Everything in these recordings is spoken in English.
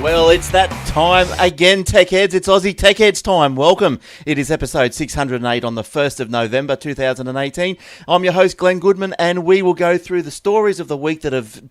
Well, it's that time again, Tech Heads. It's Aussie Tech Heads time. Welcome. It is episode 608 on the 1st of November 2018. I'm your host, Glenn Goodman, and we will go through the stories of the week that have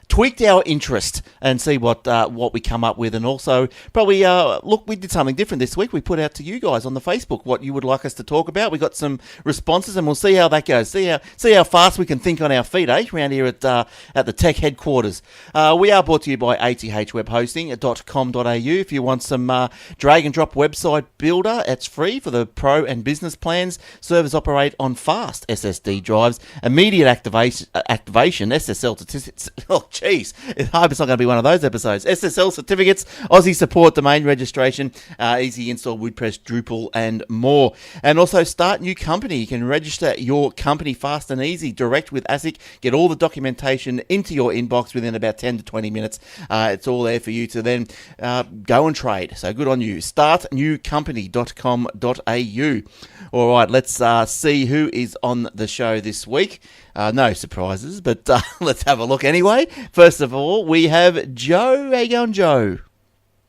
tweaked our interest and see what we come up with. And also, probably, look, we did something different this week. We put out to you guys on the Facebook what you would like us to talk about. We got some responses, and we'll see how that goes. See how fast we can think on our feet, around here at the Tech Headquarters. We are brought to you by athwebhosting.com.au. If you want some drag and drop website builder, it's free for the pro and business plans. Servers operate on fast SSD drives, immediate activation, SSL statistics. Oh, jeez. I hope it's not going to be one of those episodes. SSL certificates, Aussie support, domain registration, easy install, WordPress, Drupal, and more. And also start new company. You can register your company fast and easy, direct with ASIC. Get all the documentation into your inbox within about 10 to 20 minutes. It's all there for you to then go and trade. So good on you. Startnewcompany.com.au. All right, let's see who is on the show this week. No surprises, but let's have a look anyway. First of all, we have Joe. How you going, Joe?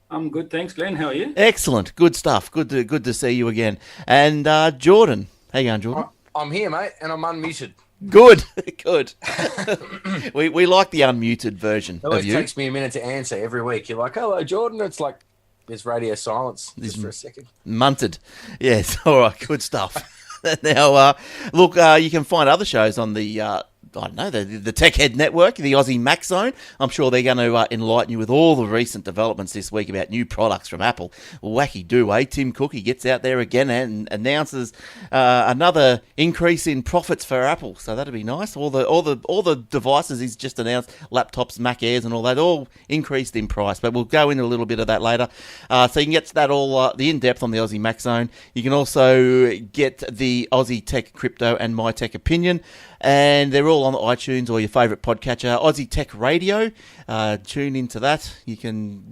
I'm good, thanks, Glenn. How are you? Excellent. Good stuff. Good to see you again. And Jordan. How you going, Jordan? I'm here, mate, and I'm unmuted. Good. we like the unmuted version of you. It takes me a minute to answer every week. You're like, hello, Jordan. It's like there's radio silence just for a second. Munted. Yes. All right. Good stuff. Now, look, you can find other shows on the the Tech Head Network, the Aussie Mac Zone. I'm sure they're going to enlighten you with all the recent developments this week about new products from Apple. Wacky do, eh? Tim Cook, he gets out there again and announces another increase in profits for Apple. So that'd be nice. All the devices he's just announced, laptops, Mac Airs, and all that, all increased in price. But we'll go into a little bit of that later. So you can get that all the in depth on the Aussie Mac Zone. You can also get the Aussie Tech Crypto and My Tech Opinion. And they're all on iTunes or your favourite podcatcher. Aussie Tech Radio, tune into that. You can,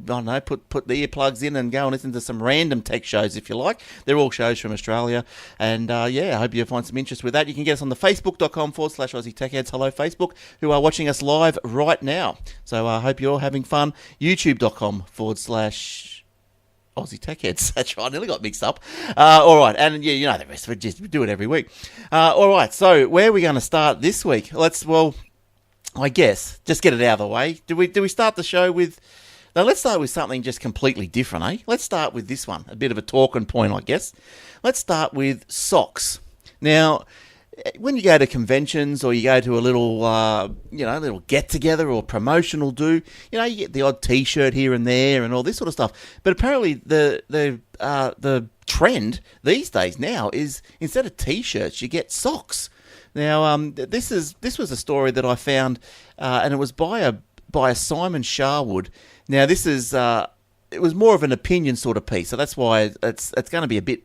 put the earplugs in and go and listen to some random tech shows if you like. They're all shows from Australia. And I hope you find some interest with that. You can get us on the facebook.com/Aussie Tech Heads. Hello, Facebook, who are watching us live right now. So I hope you're having fun. YouTube.com/ Aussie Tech Heads. That's right, I nearly got mixed up. All right, and yeah, you know the rest of it, just do it every week. All right, so where are we going to start this week? I guess, just get it out of the way. Do we start the show with... Now, let's start with something just completely different, eh? Let's start with this one, a bit of a talking point, I guess. Let's start with socks. Now... when you go to conventions or you go to a little, little get-together or promotional do, you get the odd T-shirt here and there and all this sort of stuff. But apparently the trend these days now is instead of T-shirts, you get socks. Now, this was a story that I found, and it was by a Simon Sharwood. Now, this is it was more of an opinion sort of piece, so that's why it's going to be a bit.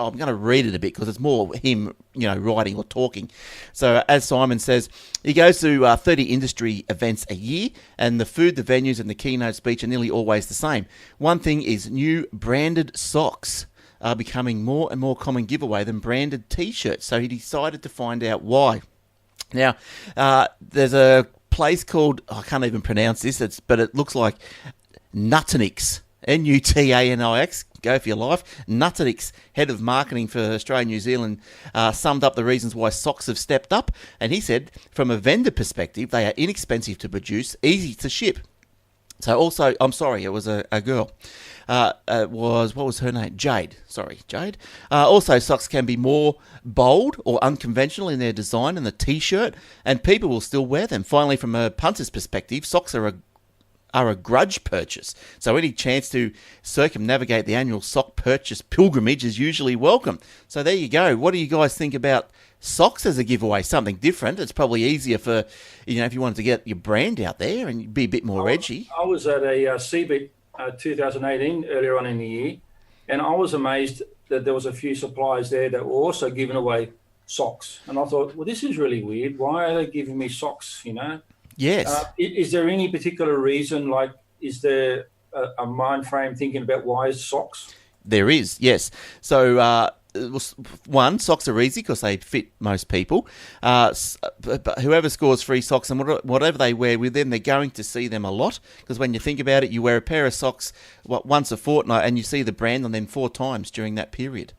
I'm going to read it a bit because it's more him, writing or talking. So as Simon says, he goes to 30 industry events a year, and the food, the venues, and the keynote speech are nearly always the same. One thing is new branded socks are becoming more and more common giveaway than branded T-shirts. So he decided to find out why. Now, there's a place called, I can't even pronounce this, but it looks like Nutanix. Nutanix, go for your life. Nutanix, head of marketing for Australia and New Zealand, summed up the reasons why socks have stepped up. And he said, from a vendor perspective, they are inexpensive to produce, easy to ship. So also, I'm sorry, it was a girl. What was her name? Jade. Sorry, Jade. Also, socks can be more bold or unconventional in their design than the T-shirt, and people will still wear them. Finally, from a punter's perspective, socks are a grudge purchase. So any chance to circumnavigate the annual sock purchase pilgrimage is usually welcome. So there you go. What do you guys think about socks as a giveaway? Something different. It's probably easier for, if you wanted to get your brand out there and be a bit more edgy. I was at a CBIT 2018 earlier on in the year, and I was amazed that there was a few suppliers there that were also giving away socks. And I thought, well, this is really weird. Why are they giving me socks, Yes. Is there any particular reason, like, is there a mind frame thinking about why socks? There is, yes. So one, socks are easy because they fit most people. But whoever scores free socks and whatever they wear with them, they're going to see them a lot. Because when you think about it, you wear a pair of socks once a fortnight, and you see the brand on them 4 times during that period.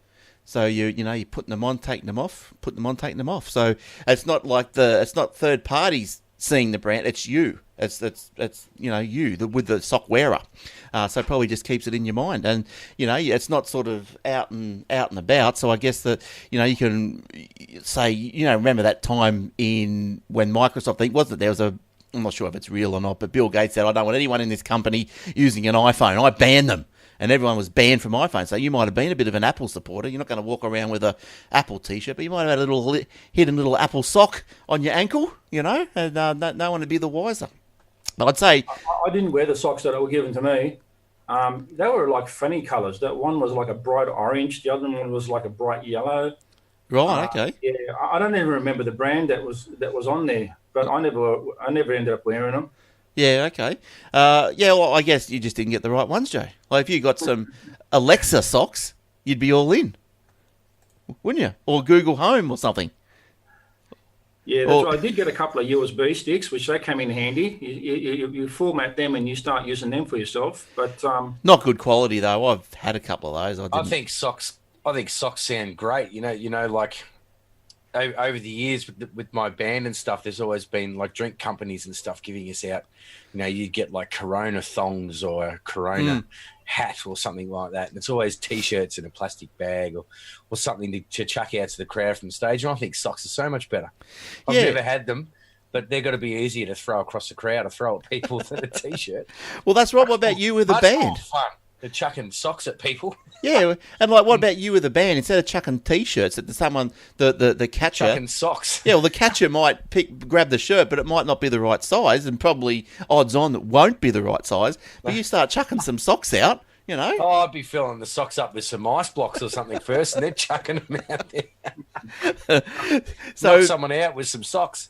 So you're putting them on, taking them off, putting them on, taking them off. So it's not like it's not third parties seeing the brand. It's you. It's you with the sock wearer. So probably just keeps it in your mind, and it's not sort of out and about. So I guess that you can say remember that time when Microsoft, I think, wasn't there was a, I'm not sure if it's real or not, but Bill Gates said, I don't want anyone in this company using an iPhone. I banned them. And everyone was banned from iPhone. So you might have been a bit of an Apple supporter. You're not going to walk around with a Apple T-shirt, but you might have had a little hidden little Apple sock on your ankle, and no one would be the wiser. But I'd say I didn't wear the socks that were given to me. They were like funny colours. That one was like a bright orange. The other one was like a bright yellow. Right. Okay. Yeah, I don't even remember the brand that was on there, but I never ended up wearing them. Yeah, okay. Well, I guess you just didn't get the right ones, Joe. Like, if you got some Alexa socks, you'd be all in, wouldn't you? Or Google Home or something. Yeah, that's right. I did get a couple of USB sticks, which they came in handy. You format them and you start using them for yourself. But not good quality, though. I've had a couple of those. I think socks sound great. Like over the years with my band and stuff, there's always been like drink companies and stuff giving us out. You'd get like Corona thongs or a Corona hat or something like that. And it's always T-shirts in a plastic bag or something to chuck out to the crowd from the stage. And I think socks are so much better. I've never had them, but they've got to be easier to throw across the crowd or throw at people than a T-shirt. Well, that's right. What about you with a band? More fun. They're chucking socks at people. Yeah, and like, what about you with a band? Instead of chucking T-shirts at someone, the catcher... Chucking socks. Yeah, well, the catcher might grab the shirt, but it might not be the right size, and probably odds on that won't be the right size. But you start chucking some socks out, Oh, I'd be filling the socks up with some ice blocks or something first, and then chucking them out there. Knock someone out with some socks.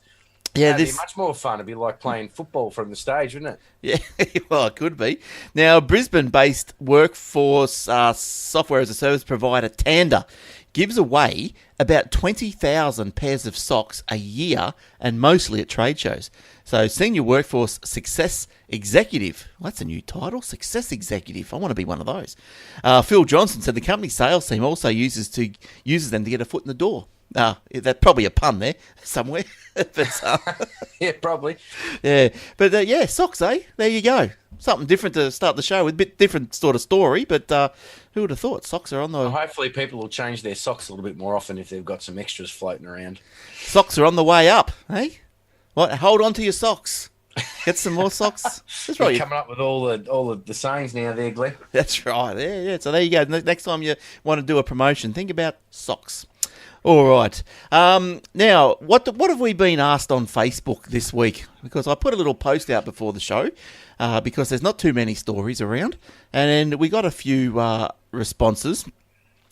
Yeah, it'd be much more fun. It'd be like playing football from the stage, wouldn't it? Yeah, well, it could be. Now, Brisbane-based workforce software as a service provider Tanda gives away about 20,000 pairs of socks a year, and mostly at trade shows. So, Senior Workforce Success Executive. Well, that's a new title, Success Executive. I want to be one of those. Phil Johnson said the company's sales team also uses them to get a foot in the door. That's probably a pun there somewhere. But, yeah, probably. Yeah, but socks, eh? There you go. Something different to start the show with. A bit different sort of story, but who would have thought socks are on the... Well, hopefully people will change their socks a little bit more often if they've got some extras floating around. Socks are on the way up, eh? What? Hold on to your socks. Get some more socks. That's right. You're coming up with all the sayings now there, Glenn. That's right. Yeah. So there you go. Next time you want to do a promotion, think about socks. All right. Now, what have we been asked on Facebook this week? Because I put a little post out before the show because there's not too many stories around. And we got a few responses.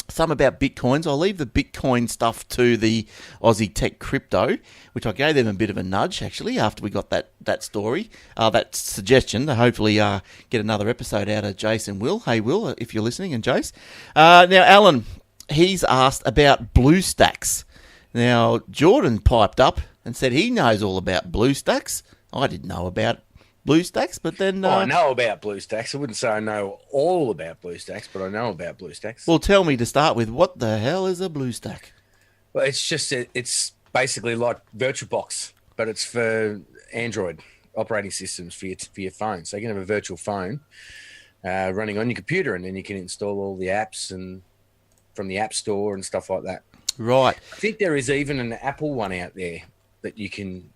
Some about Bitcoins. I'll leave the Bitcoin stuff to the Aussie Tech Crypto, which I gave them a bit of a nudge, actually, after we got that story, that suggestion to hopefully get another episode out of Jace and Will. Hey, Will, if you're listening, and Jace. Now, Alan... he's asked about BlueStacks. Now, Jordan piped up and said he knows all about BlueStacks. I didn't know about BlueStacks, but then... I know about BlueStacks. I wouldn't say I know all about BlueStacks, but I know about BlueStacks. Well, tell me to start with, what the hell is a BlueStack? Well, it's basically like VirtualBox, but it's for Android operating systems for your phone. So you can have a virtual phone running on your computer, and then you can install all the apps and from the App Store and stuff like that. Right. I think there is even an Apple one out there that you can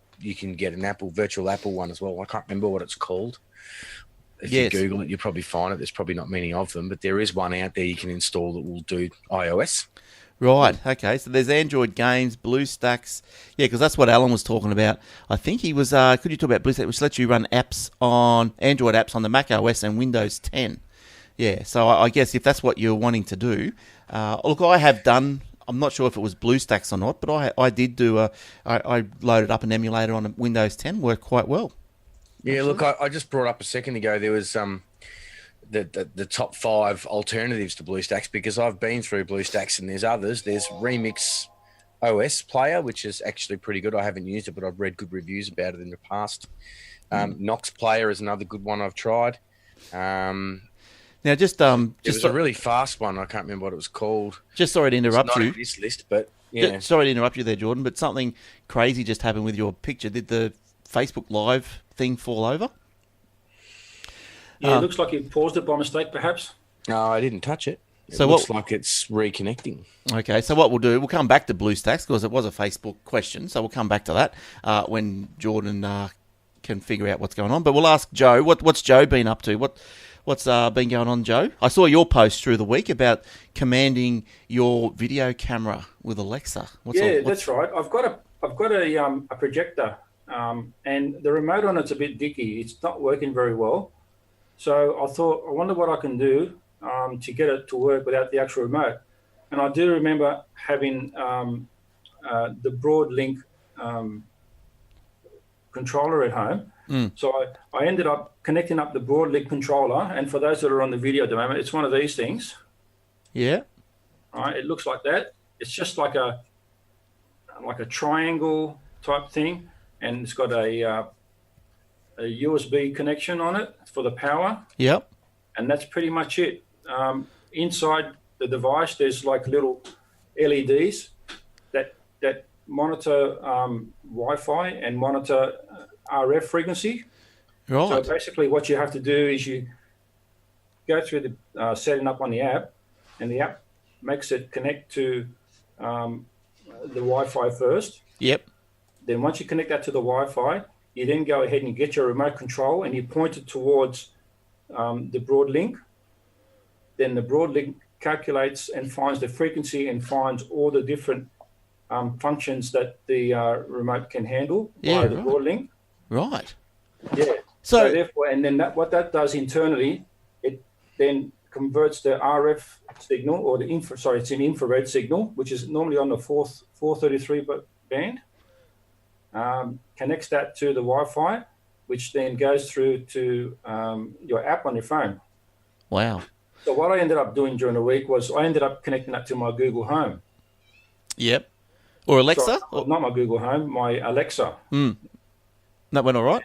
get an virtual Apple one as well. I can't remember what it's called. If you Google it, you'll probably find it. There's probably not many of them, but there is one out there you can install that will do iOS. Right. Okay. So there's Android games, BlueStacks. Yeah, because that's what Alan was talking about. I think he was. Could you talk about BlueStacks, which lets you run Android apps on the Mac OS and Windows 10? Yeah. So I guess if that's what you're wanting to do. Look, I have done, I'm not sure if it was BlueStacks or not, but I did do I loaded up an emulator on a Windows 10, worked quite well. Yeah, look, I just brought up a second ago, there was the top 5 alternatives to BlueStacks, because I've been through BlueStacks and there's others. There's Remix OS Player, which is actually pretty good. I haven't used it, but I've read good reviews about it in the past. Nox Player is another good one I've tried. Now, just it was a really fast one. I can't remember what it was called. Just sorry to interrupt it's not you. in this list, but yeah. Sorry to interrupt you there, Jordan. But something crazy just happened with your picture. Did the Facebook Live thing fall over? Yeah, it looks like you paused it by mistake, perhaps. No, I didn't touch it. It So looks like it's reconnecting. Okay, so what we'll do, we'll come back to BlueStacks because it was a Facebook question, so we'll come back to that when Jordan can figure out what's going on. But we'll ask Joe, what's Joe been up to? What's been going on, Joe? I saw your post through the week about commanding your video camera with Alexa. That's right. I've got a projector, and the remote on it's a bit dicky. It's not working very well. So I thought, I wonder what I can do to get it to work without the actual remote. And I do remember having the Broadlink controller at home. So I ended up connecting up the Broadlink controller. And for those that are on the video at the moment, it's one of these things. Yeah. All right, it looks like that. It's just like a triangle type thing, and it's got a USB connection on it for the power. Yep. And that's pretty much it. Inside the device, there's like little LEDs that monitor Wi-Fi and monitor RF frequency. Right. So basically what you have to do is you go through the setting up on the app, and the app makes it connect to the Wi-Fi first. Yep. Then once you connect that to the Wi-Fi, you then go ahead and get your remote control and you point it towards the Broadlink. Then the Broadlink calculates and finds the frequency and finds all the different functions that the remote can handle via the Broadlink. Right. Yeah. So therefore, and then what that does internally, it then converts the RF signal or it's an infrared signal, which is normally on the 433 band. Connects that to the Wi-Fi, which then goes through to your app on your phone. Wow. So what I ended up doing during the week was I ended up connecting that to my Google Home. Yep. Or Alexa? So, not my Google Home, my Alexa. That went all right?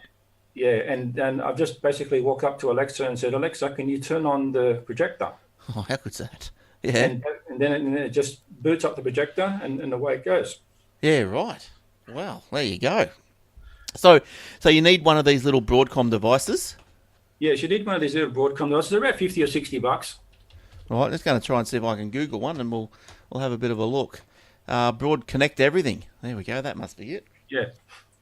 Yeah, and I've just basically walked up to Alexa and said, Alexa, can you turn on the projector? Oh, how good's that? Yeah. And then it just boots up the projector and away it goes. Yeah, right. Wow, there you go. So you need one of these little Broadcom devices? Yes, you need one of these little Broadcom devices. They're about $50 or $60. Right, just going to try and see if I can Google one, and we'll have a bit of a look. Broad Connect Everything. There we go. That must be it. Yeah,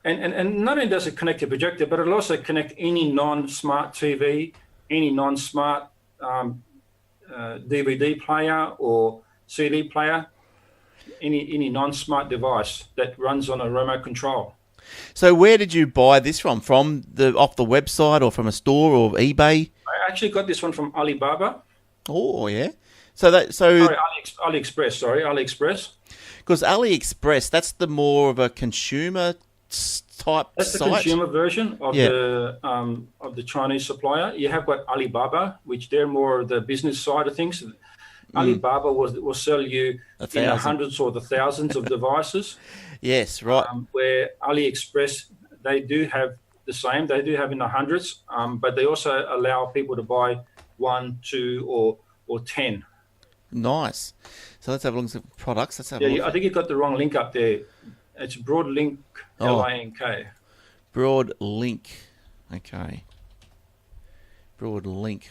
and not only does it connect the projector, but it'll also connect any non-smart TV, any non-smart DVD player or CD player, any non-smart device that runs on a remote control. So where did you buy this from? Off the website or from a store or eBay? I actually got this one from Alibaba. Oh, yeah. Sorry, AliExpress. Because AliExpress, that's the more of a consumer type That's site. the consumer version of the Chinese supplier. You have got Alibaba, which they're more the business side of things. Alibaba will sell you in the hundreds or the thousands of devices. Yes, right. Where AliExpress, they do have the same. They do have in the hundreds, but they also allow people to buy 1, 2, or 10. Nice. So let's have a look at products. Let's have a look. I think you've got the wrong link up there. It's Broadlink, Link. Broadlink. Okay. Broadlink.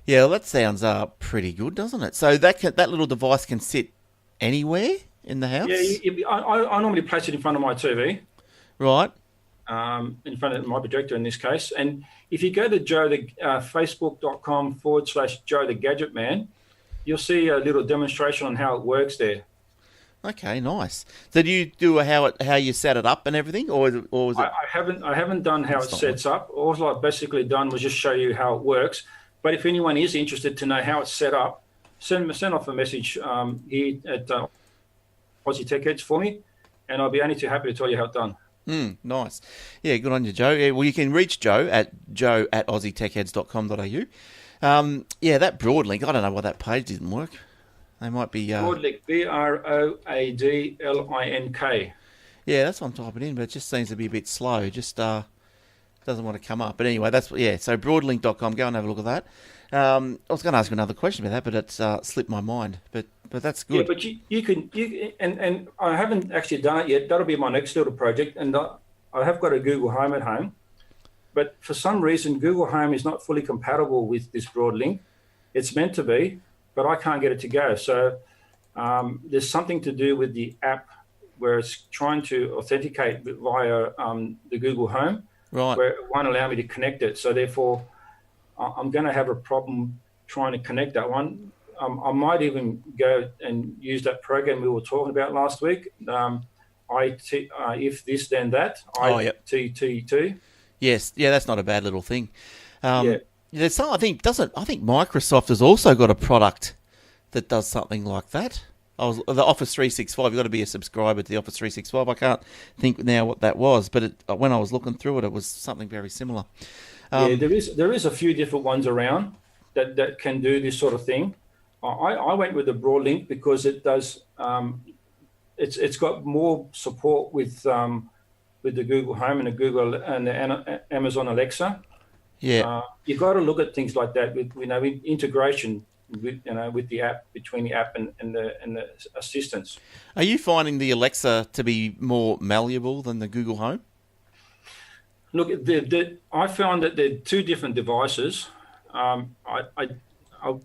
Yeah, well, that sounds pretty good, doesn't it? So that little device can sit anywhere in the house? Yeah, I normally place it in front of my TV. Right. In front of my projector in this case. And if you go to facebook.com/Joe the Gadget Man, you'll see a little demonstration on how it works there. Okay, nice. So do you do how you set it up and everything, or was it? I haven't done how it sets up. All I've basically done was just show you how it works. But if anyone is interested to know how it's set up, send off a message here at Aussie Tech Heads for me, and I'll be only too happy to tell you how it's done. Nice. Yeah, good on you, Joe. Yeah, well, you can reach Joe at joe@aussietechheads.com.au. Yeah, that Broadlink, I don't know why that page didn't work. They might be... Broadlink, Broadlink. Yeah, that's what I'm typing in, but it just seems to be a bit slow. Just doesn't want to come up. But anyway, so broadlink.com, go and have a look at that. I was going to ask you another question about that, but it's slipped my mind. But that's good. Yeah, but you can and I haven't actually done it yet. That'll be my next little project, and I have got a Google Home at home, but for some reason Google Home is not fully compatible with this Broadlink. It's meant to be, but I can't get it to go. So there's something to do with the app where it's trying to authenticate via the Google Home, right? Where it won't allow me to connect it. So therefore, I'm going to have a problem trying to connect that one. I might even go and use that program we were talking about last week. If this then that. ITT2. Yes, yeah, that's not a bad little thing. Yeah. There's some, I think Microsoft has also got a product that does something like that. The Office 365. You've got to be a subscriber to the Office 365. I can't think now what that was, but when I was looking through it was something very similar. Yeah, there is a few different ones around that can do this sort of thing. I went with the Broadlink because it does. It's got more support with the Google Home and the Google and the Amazon Alexa. Yeah, you've got to look at things like that with integration with the app, between the app and the assistants. Are you finding the Alexa to be more malleable than the Google Home? Look, I found that they're two different devices.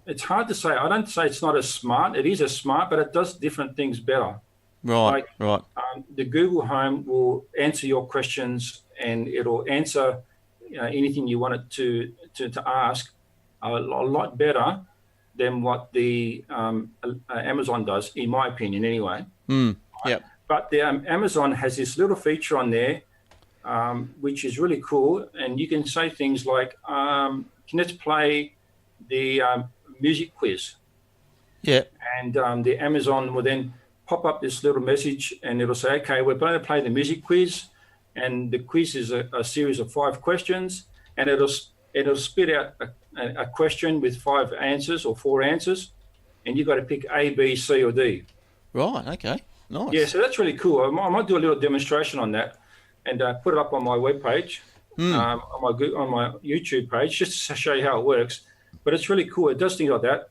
It's hard to say. I don't say it's not as smart. It is as smart, but it does different things better. Right, right. The Google Home will answer your questions, and it'll answer anything you want it to ask a lot better than what the Amazon does, in my opinion, anyway. Yep. But the Amazon has this little feature on there, which is really cool, and you can say things like, let's play the music quiz. Yeah. And the Amazon will then pop up this little message, and it'll say, okay, we're going to play the music quiz, and the quiz is a series of 5 questions, and it'll spit out a question with 5 answers or 4 answers, and you've got to pick A, B, C, or D. Right. Okay. Nice. Yeah, so that's really cool. I might do a little demonstration on that and put it up on my webpage, on my YouTube page, just to show you how it works. But it's really cool. It does things like that.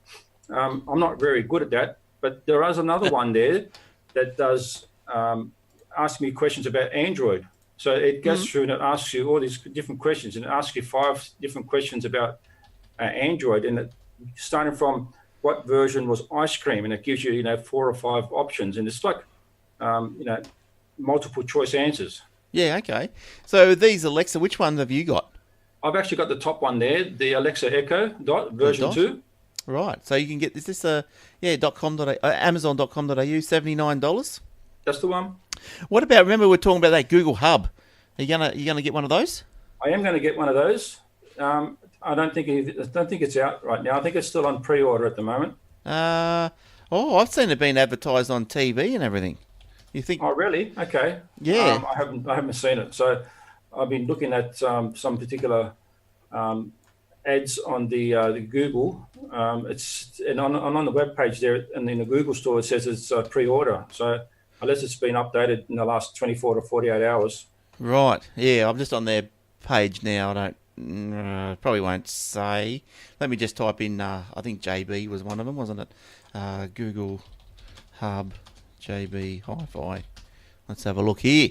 I'm not very good at that, but there is another one there that does ask me questions about Android. So it goes through and it asks you all these different questions, and it asks you 5 different questions about Android, and starting from what version was ice cream, and it gives you 4 or 5 options, and it's like multiple choice answers. Yeah. Okay. So these Alexa, which one have you got? I've actually got the top one there, the Alexa Echo Dot version 2. Right. So you can get this Amazon.com.au, $79. That's the one. What about? Remember, we're talking about that Google Hub. Are you gonna get one of those? I am going to get one of those. I don't think it's out right now. I think it's still on pre-order at the moment. I've seen it being advertised on TV and everything. You think? Oh, really? Okay. Yeah. I haven't seen it. So I've been looking at some particular ads on the Google. It's on the web page there, and in the Google store it says it's pre-order. So unless it's been updated in the last 24 to 48 hours. Right. Yeah, I'm just on their page now. I don't probably won't say. Let me just type in. I think JB was one of them, wasn't it? Google Hub JB Hi-Fi. Let's have a look here.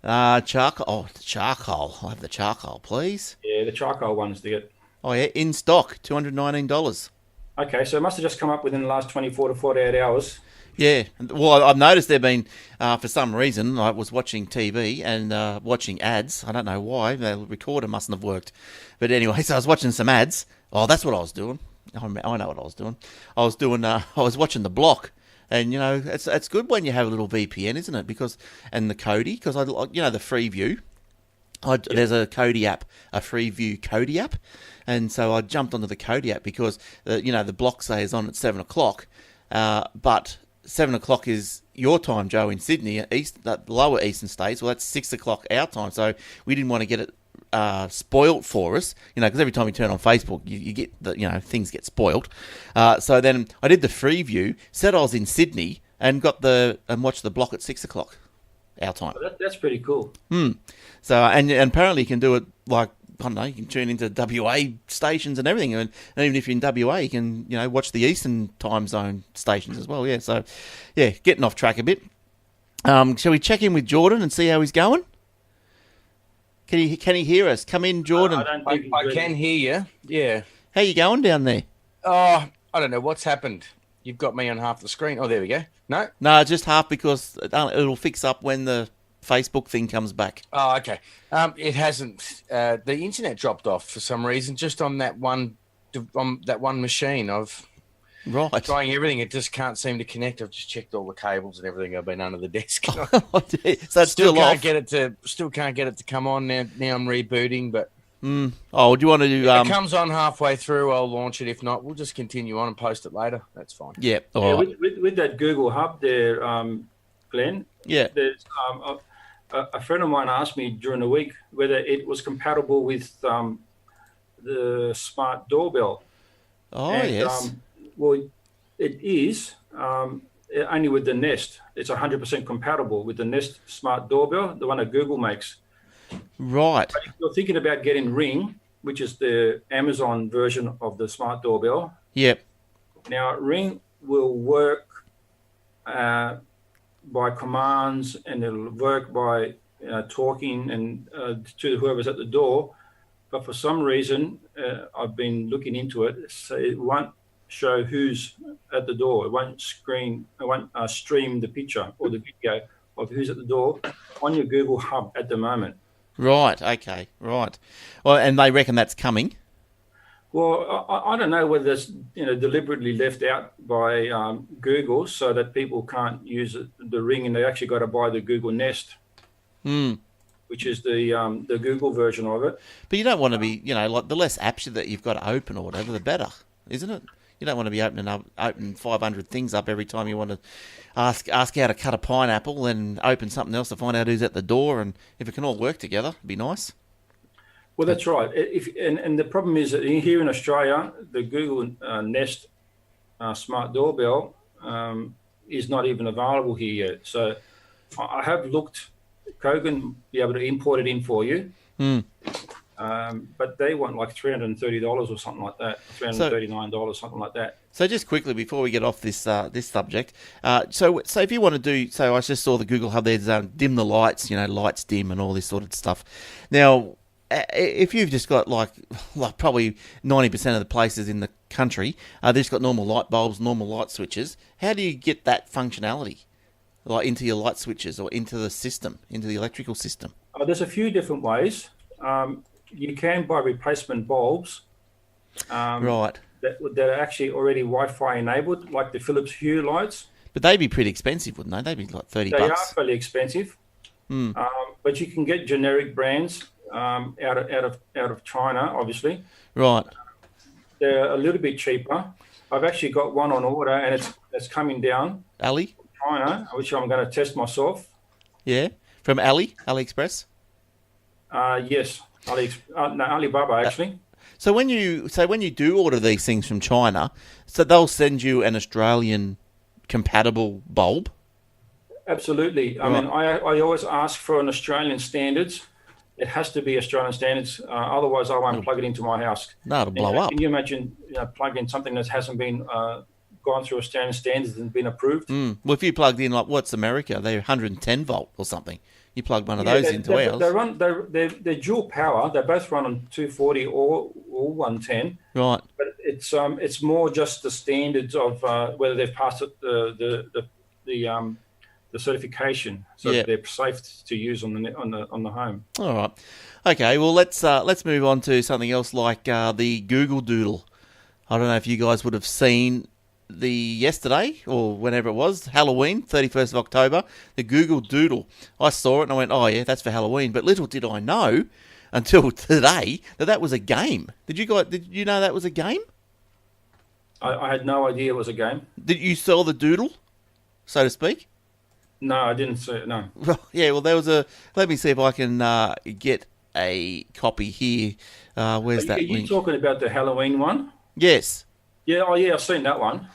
Charcoal. Oh, the charcoal. I'll have the charcoal, please. Yeah, the charcoal ones to get. Oh yeah, in stock, $219. Okay, so it must have just come up within the last 24 to 48 hours. Yeah, well, I've noticed they've been, for some reason, I was watching TV and watching ads. I don't know why. The recorder mustn't have worked. But anyway, so I was watching some ads. Oh, that's what I was doing. I know what I was doing. I was watching The Block. And, it's good when you have a little VPN, isn't it? And the Kodi, because the Freeview. There's a Kodi app, a Freeview Kodi app. And so I jumped onto the Kodi app because, the Block say is on at 7 o'clock. But 7 o'clock is your time, Joe, in Sydney, lower eastern states. Well, that's 6 o'clock our time. So we didn't want to get it spoilt for us, because every time you turn on Facebook, you get things get spoilt. So then I did the free view, said I was in Sydney, and watched the block at 6 o'clock our time. That's pretty cool. So and apparently you can do it like, I don't know, you can tune into WA stations and everything, and even if you're in WA, you can watch the Eastern time zone stations as well. Yeah, so yeah, getting off track a bit. Shall we check in with Jordan and see how he's going? Can he hear us? Come in, Jordan. I can hear you. Yeah. How you going down there? Oh, I don't know what's happened. You've got me on half the screen. Oh, there we go. No, just half, because it'll fix up when the Facebook thing comes back. Oh, okay. It hasn't. The internet dropped off for some reason, just on that one machine. I've trying everything. It just can't seem to connect. I've just checked all the cables and everything. I've been under the desk. So it's still can't off. Still can't get it to come on now. Now I'm rebooting, but. Oh, do you want to do? If it comes on halfway through, I'll launch it. If not, we'll just continue on and post it later. That's fine. Yeah. With that Google Hub there, Glenn. Yeah. There's a friend of mine asked me during the week whether it was compatible with the smart doorbell. Oh, yes. Well, it is. Only with the Nest. It's 100% compatible with the Nest smart doorbell, the one that Google makes. Right. But if you're thinking about getting Ring, which is the Amazon version of the smart doorbell. Yep. Now, Ring will work by commands, and it'll work by talking and to whoever's at the door. But for some reason, I've been looking into it, so it won't show who's at the door. It won't stream the picture or the video of who's at the door on your Google Hub at the moment. Right. Okay. Right. Well, and they reckon that's coming. Well, I don't know whether it's deliberately left out by Google so that people can't use the Ring, and they actually got to buy the Google Nest, which is the Google version of it. But you don't want to be, like the less apps that you've got to open or whatever, the better, isn't it? You don't want to be opening 500 things up every time you want to ask how to cut a pineapple and open something else to find out who's at the door. And if it can all work together, it'd be nice. Well, that's right. And the problem is that here in Australia, the Google Nest smart doorbell is not even available here yet. So I have looked. Kogan be able to import it in for you. But they want like $330 or something like that, $339, something like that. So just quickly before we get off this subject, so if you want to do, so I just saw the Google Hub there's dim the lights, lights dim and all this sort of stuff. Now, if you've just got like probably 90% of the places in the country, they've just got normal light bulbs, normal light switches. How do you get that functionality, like into your light switches or into the system, into the electrical system? There's a few different ways. You can buy replacement bulbs, right? That are actually already Wi-Fi enabled, like the Philips Hue lights. But they'd be pretty expensive, wouldn't they? They'd be like $30. They are fairly expensive, but you can get generic brands out of China, obviously. Right. They're a little bit cheaper. I've actually got one on order, and it's coming down. Ali? China, which I'm going to test myself. Yeah, from AliExpress. Yes, Alibaba actually. So when you do order these things from China, so they'll send you an Australian compatible bulb? Absolutely. Right. I mean, I always ask for an Australian standards. It has to be Australian standards. Otherwise, I won't plug it into my house. No, it'll blow up. Can you imagine plugging in something that hasn't been gone through Australian standards and been approved? Well, if you plugged in, like, what's America? They're 110 volt or something. You plug one of those into ours. They're dual power. They both run on 240 or 110. Right. But it's more just the standards of whether they've passed the certification, so that they're safe to use on the home. All right. Okay. Well, let's move on to something else like the Google Doodle. I don't know if you guys would have seen the yesterday or whenever it was, Halloween, 31st of October, the Google Doodle. I saw it and I went, oh yeah, that's for Halloween. But little did I know until today that was a game. Did you know that was a game? I had no idea it was a game. Did you saw the Doodle? so to speak? No, I didn't see it. No. Yeah, well, there was a... Let me see if I can get a copy here. Where's that Are you link? talking about the Halloween one? Yes. Yeah, oh yeah, I've seen that one.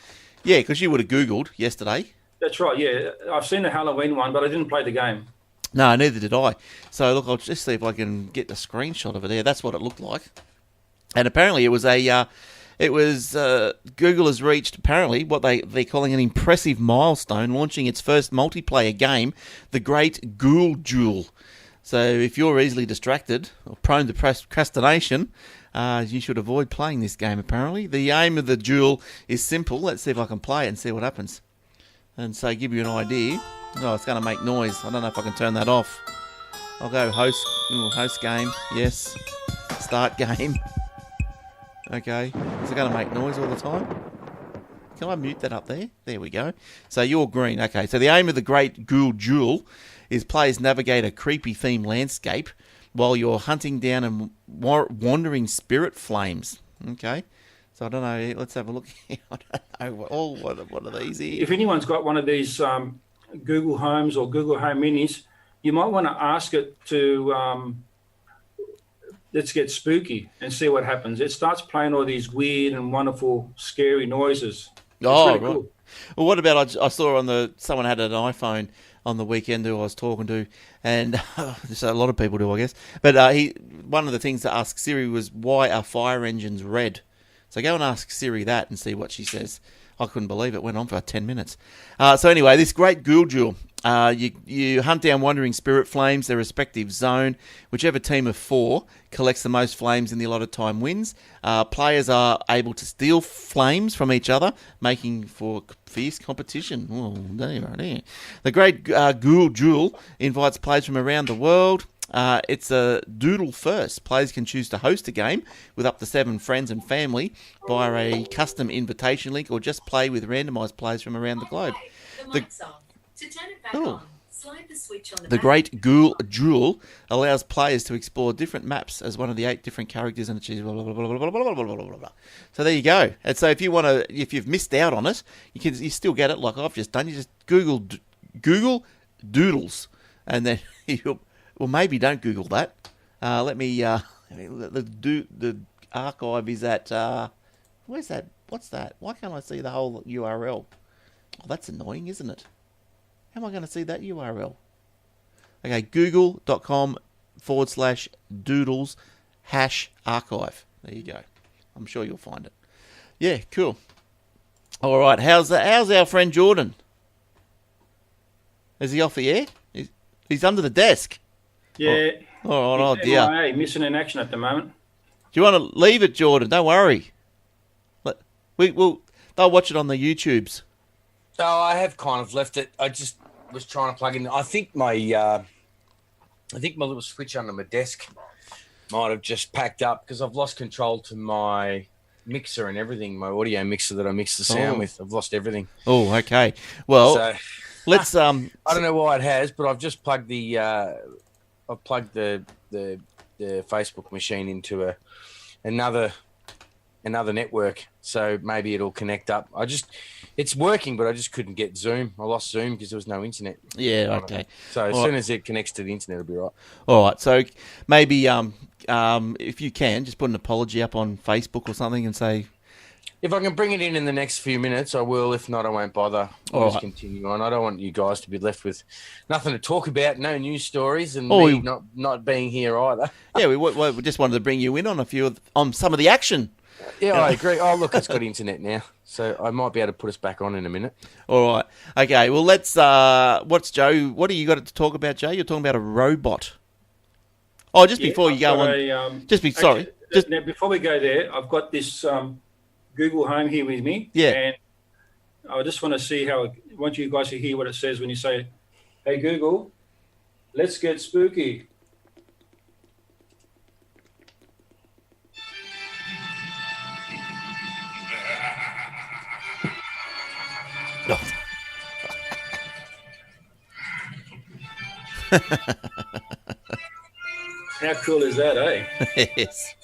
Yeah, because you would have Googled yesterday. That's right, yeah. I've seen the Halloween one, but I didn't play the game. No, neither did I. So, look, I'll just see if I can get the screenshot of it there. That's what it looked like. And apparently it was a... Google has reached, apparently, what they're calling an impressive milestone, launching its first multiplayer game, The Great Ghoul Duel. So if you're easily distracted or prone to procrastination, you should avoid playing this game, apparently. The aim of the duel is simple. Let's see if I can play it and see what happens. And so give you an idea. Oh, it's going to make noise. I don't know if I can turn that off. I'll go host game. Yes. Start game. Okay. Is it going to make noise all the time? Can I mute that up there? There we go. So you're green. Okay. So the aim of the Great Ghoul Duel is players navigate a creepy themed landscape while you're hunting down and wandering spirit flames. Okay. So I don't know. Let's have a look here. I don't know. Oh, what are these here? If anyone's got one of these Google Homes or Google Home Minis, you might want to ask it to... let's get spooky and see what happens. It starts playing all these weird and wonderful, scary noises. It's really right. Cool. Well, what about I saw someone had an iPhone on the weekend who I was talking to, and so a lot of people do, I guess. But one of the things to ask Siri was, why are fire engines red? So go and ask Siri that and see what she says. I couldn't believe it. Went on for 10 minutes. So anyway, this Great Ghoul Duel. You hunt down wandering spirit flames, their respective zone. Whichever team of 4 collects the most flames in the allotted time wins. Players are able to steal flames from each other, making for fierce competition. Oh, there. The Great Ghoul Duel invites players from around the world. It's a doodle first. Players can choose to host a game with up to 7 friends and family via a custom invitation link, or just play with randomised players from around the globe. The mic's off. To turn it back on, slide the switch on the Great Ghoul Duel allows players to explore different maps as one of the 8 different characters and achieve blah, blah, blah, blah, blah, blah, blah, blah, blah. So there you go. And so if you've missed out on it, you still get it like I've just done. You just Google Doodles, and then well, maybe don't Google that. Let me. The archive is at. Where's that? What's that? Why can't I see the whole URL? Oh, that's annoying, isn't it? How am I going to see that URL? Okay, google.com/doodles #archive. There you go. I'm sure you'll find it. Yeah, cool. All right, how's our friend Jordan? Is he off the air? He's under the desk. Yeah. Oh dear. MIA, missing in action at the moment. Do you want to leave it, Jordan? Don't worry. They'll watch it on the YouTubes. So I have kind of left it. I just was trying to plug in. I think my little switch under my desk might have just packed up because I've lost control to my mixer and everything. My audio mixer that I mix the sound with. I've lost everything. Oh, okay. Well, so, let's. I don't know why it has, but I've just plugged the Facebook machine into another network. So maybe it'll connect up. It's working, but I just couldn't get Zoom. I lost Zoom because there was no internet. Yeah, okay. So as soon as it connects to the internet, it'll be right. All right. So maybe if you can, just put an apology up on Facebook or something and say... If I can bring it in the next few minutes, I will. If not, I won't bother. I'll just continue on. I don't want you guys to be left with nothing to talk about, no news stories, and me not being here either. Yeah, we just wanted to bring you in on some of the action. Yeah, I agree. Oh, look, it's got internet now, so I might be able to put us back on in a minute. All right. Okay, well, let's... what's Joe... What do you got to talk about, Joe? You're talking about a robot. Oh, just before you go on... Sorry. Now, before we go there, I've got this Google Home here with me. Yeah. And I just want to see I want you guys to hear what it says when you say, "Hey, Google, let's get spooky." How cool is that, eh? Yes.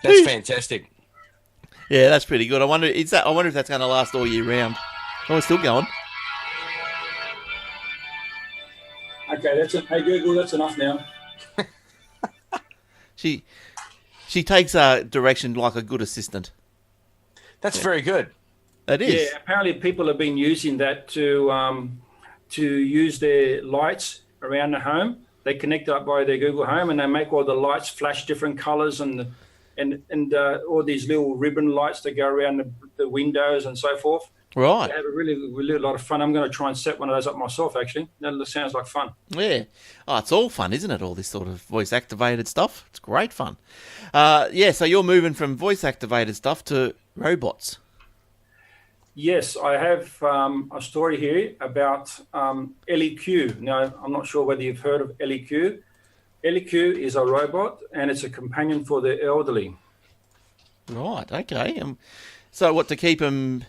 That's fantastic. Yeah, that's pretty good. I wonder if that's going to last all year round. Oh, it's still going. Okay, that's it. Hey Google, that's enough now. She takes direction like a good assistant. That's very good. It is. Yeah, apparently people have been using that to use their lights around the home. They connect up by their Google Home, and they make all the lights flash different colors and all these little ribbon lights that go around the windows and so forth. Right. They have a really lot of fun. I'm going to try and set one of those up myself, actually. That sounds like fun. Yeah. Oh, it's all fun, isn't it? All this sort of voice-activated stuff. It's great fun. Yeah, so you're moving from voice-activated stuff to robots. Yes, I have a story here about LEQ. Now, I'm not sure whether you've heard of LEQ. LEQ is a robot, and it's a companion for the elderly. Right, okay. So what, to keep them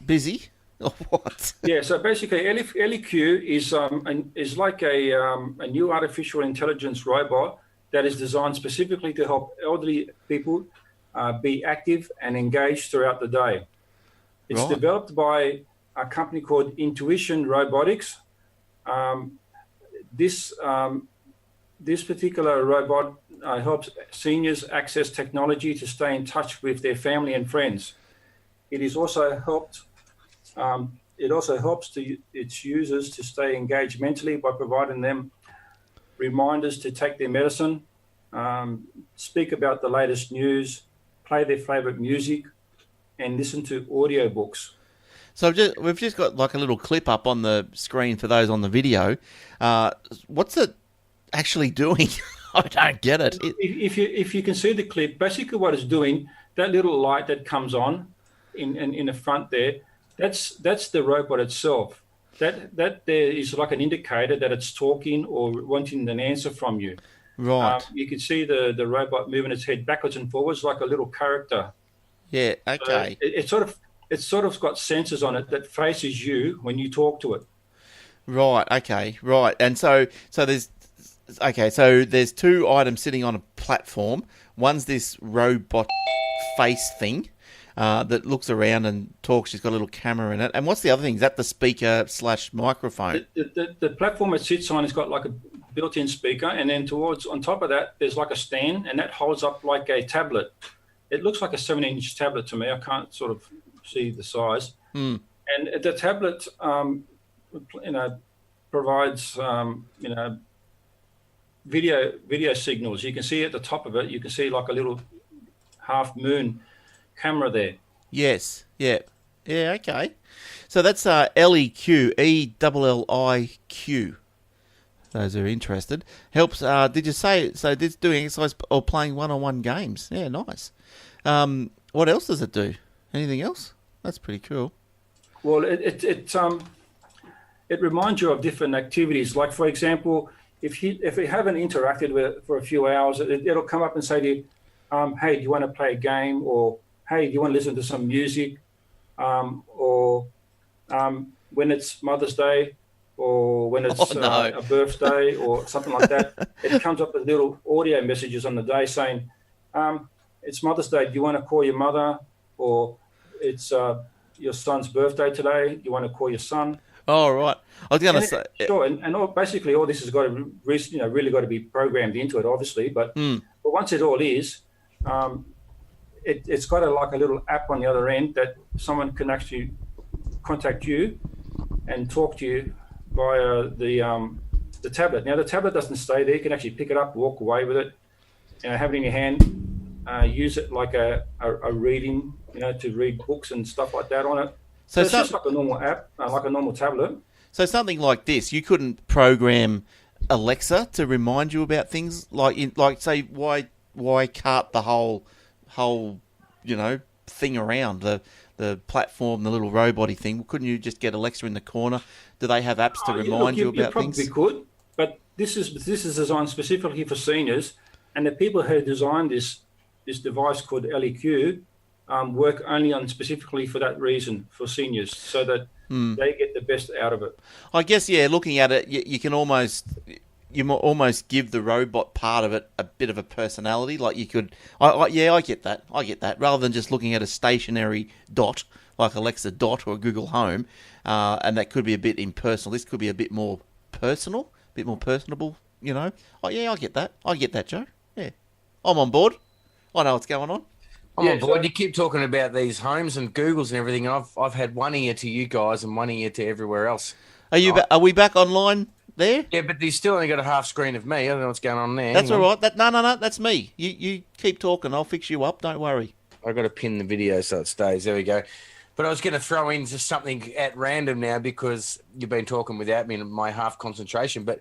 busy? Or what? Yeah, so basically LEQ is like a new artificial intelligence robot that is designed specifically to help elderly people be active and engaged throughout the day. It's Right. developed by a company called Intuition Robotics. This particular robot helps seniors access technology to stay in touch with their family and friends. It is also helped. It also helps its users to stay engaged mentally by providing them reminders to take their medicine, speak about the latest news, play their favorite music, and listen to audiobooks. So we've just got like a little clip up on the screen for those on the video. What's it actually doing? I don't get it. If you can see the clip, basically what it's doing, that little light that comes on in the front there, that's the robot itself. That there is like an indicator that it's talking or wanting an answer from you. Right. You can see the robot moving its head backwards and forwards like a little character. Yeah, okay. So it's sort of got sensors on it that faces you when you talk to it. Right, okay, right. And so there's two items sitting on a platform. One's this robot face thing that looks around and talks. She's got a little camera in it. And what's the other thing? Is that the speaker / microphone? The platform it sits on has got like a built-in speaker, and then on top of that, there's like a stand, and that holds up like a tablet. It looks like a 7-inch tablet to me. I can't sort of see the size. Mm. And the tablet, provides, video signals. You can see at the top of it, you can see like a little half moon camera there. Yes, yeah. Yeah, okay. So that's LEQ, ELLIQ. Those who are interested. Helps, did you say, so this doing exercise or playing one-on-one games? Yeah, nice. What else does it do? Anything else? That's pretty cool. Well, it reminds you of different activities. Like, for example, if you haven't interacted with it for a few hours, it'll come up and say to you, hey, do you want to play a game? Or, hey, do you want to listen to some music? Or when it's Mother's Day, or when it's a birthday or something like that, it comes up with little audio messages on the day saying, it's Mother's Day, do you want to call your mother? Or it's your son's birthday today, do you want to call your son? Oh, right. I was going to say... Sure, and basically all this has got to really got to be programmed into it, obviously. But once it all is, it's got like a little app on the other end that someone can actually contact you and talk to you via the tablet. Now, the tablet doesn't stay there. You can actually pick it up, walk away with it, have it in your hand, use it like a reading, to read books and stuff like that on it. So it's just like a normal app, like a normal tablet. So something like this, you couldn't program Alexa to remind you about things like say why cart the whole thing around the platform, the little robot-y thing. Couldn't you just get Alexa in the corner? Do they have apps to remind you about things? You probably could, but this is designed specifically for seniors, and the people who designed this device called LEQ work only on specifically for that reason, for seniors, so that they get the best out of it. I guess, yeah, looking at it, you can almost give the robot part of it a bit of a personality. Like you could, I get that. Rather than just looking at a stationary dot like Alexa Dot or Google Home, and that could be a bit impersonal. This could be a bit more personal bit more personable, you know. Oh, yeah, I get that. I get that, Joe. Yeah. I'm on board. I know what's going on. I'm Yeah, on board. so- You keep talking about these homes and Googles and everything, and I've had one ear to you guys and one ear to everywhere else. Are we back online there? Yeah, but you still only got a half screen of me. I don't know what's going on there. That's Hang all on. right. No, that's me. You keep talking. I'll fix you up. Don't worry. I've got to pin the video so it stays. There we go. But I was going to throw in just something at random now because you've been talking without me in my half concentration. But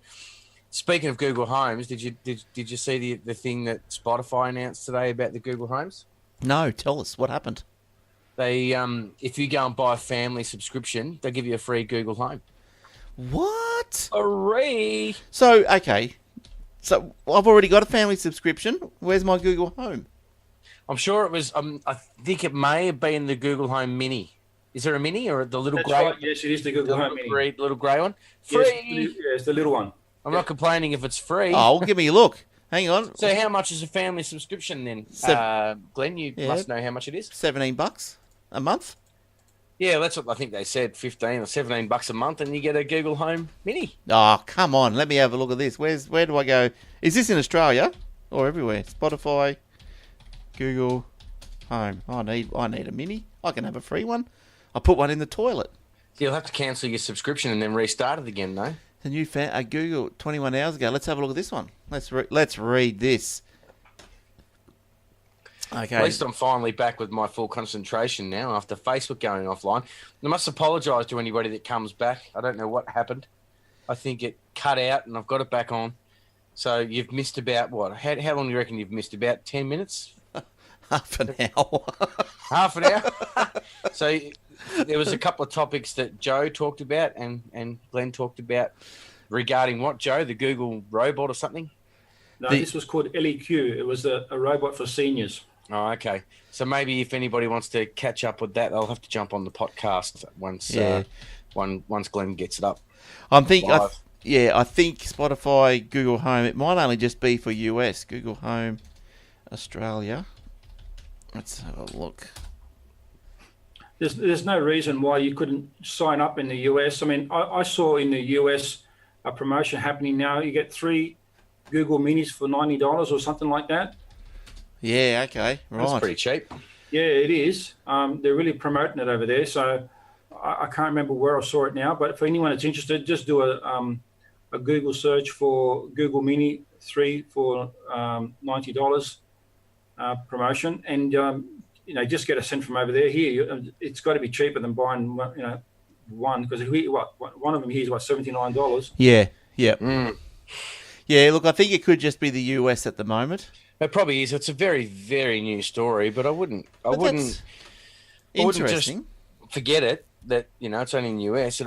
speaking of Google Homes, did you see the thing that Spotify announced today about the Google Homes? No, tell us what happened. They if you go and buy a family subscription, they give you a free Google Home. What? Hooray! So, okay. So, I've already got a family subscription. Where's my Google Home? I'm sure it was. I think it may have been the Google Home Mini. Is there a Mini or the little That's grey? right. Yes, it is the Google Home Mini. Little grey one. Yes, Free. it's the little one. I'm not complaining if it's free. Oh, give me a look. Hang on. So how much is a family subscription then? Glenn, you must know how much it is. $17 a month. Yeah, that's what I think they said, 15 or $17 a month, and you get a Google Home Mini. Oh, come on. Let me have a look at this. Where do I go? Is this in Australia or everywhere? Spotify, Google Home. I need a mini. I can have a free one. I put one in the toilet. So you'll have to cancel your subscription and then restart it again, though. The new Google 21 hours ago. Let's have a look at this one. Let's read this. Okay. At least I'm finally back with my full concentration now after Facebook going offline. I must apologise to anybody that comes back. I don't know what happened. I think it cut out and I've got it back on. So you've missed about what? How long do you reckon you've missed? About 10 minutes? Half an hour. Half an hour? So there was a couple of topics that Joe talked about and Glenn talked about regarding what, Joe? The Google robot or something? No, this was called LEQ. It was a robot for seniors. Oh, okay. So maybe if anybody wants to catch up with that, they'll have to jump on the podcast once once Glenn gets it up. I think Spotify, Google Home. It might only just be for US. Google Home, Australia. Let's have a look. There's no reason why you couldn't sign up in the US. I mean, I saw in the US a promotion happening now. You get 3 Google Minis for $90 or something like that. Yeah, okay, right. That's pretty cheap. Yeah, it is. They're really promoting it over there. So I can't remember where I saw it now. But for anyone that's interested, just do a Google search for Google Mini 3 for $90 promotion, and just get a cent from over there. Here, it's got to be cheaper than buying one, because one of them here is $79. Yeah. Mm. Yeah, look, I think it could just be the US at the moment. It probably is. It's a very, very new story, but I wouldn't just Interesting. forget it. That it's only in the US. It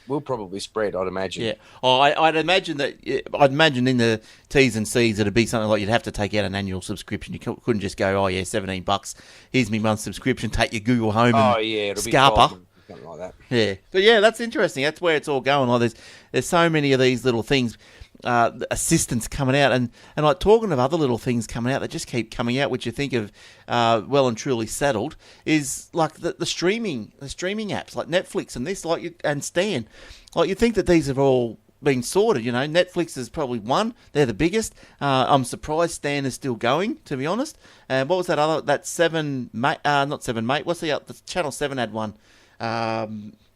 will probably spread, I'd imagine. Yeah. Oh, I'd imagine in the T's and C's it'd be something like you'd have to take out an annual subscription. You couldn't just go, oh yeah, $17. Here's me month's subscription. Take your Google Home. And it'll Scarpa. be something like that. Yeah. But yeah, that's interesting. That's where it's all going. Like there's so many of these little things. Assistants coming out and like talking of other little things coming out that just keep coming out, which you think of well and truly settled, is like the streaming apps like Netflix and this and Stan. Like you think that these have all been sorted. Netflix is probably one. They're the biggest. I'm surprised Stan is still going, to be honest. And what was that other? That not 7 Mate. What's the Channel 7 had one?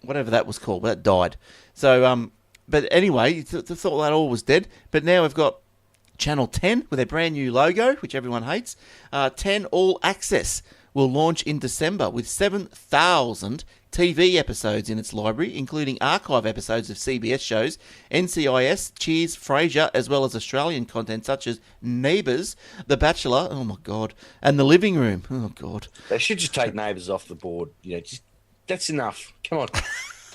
Whatever that was called, but that died. So But anyway, you thought that all was dead. But now we've got Channel 10 with their brand new logo, which everyone hates. 10 All Access will launch in December with 7,000 TV episodes in its library, including archive episodes of CBS shows, NCIS, Cheers, Frasier, as well as Australian content such as Neighbours, The Bachelor, oh my God, and The Living Room, oh God. They should just take Neighbours off the board. That's enough. Come on.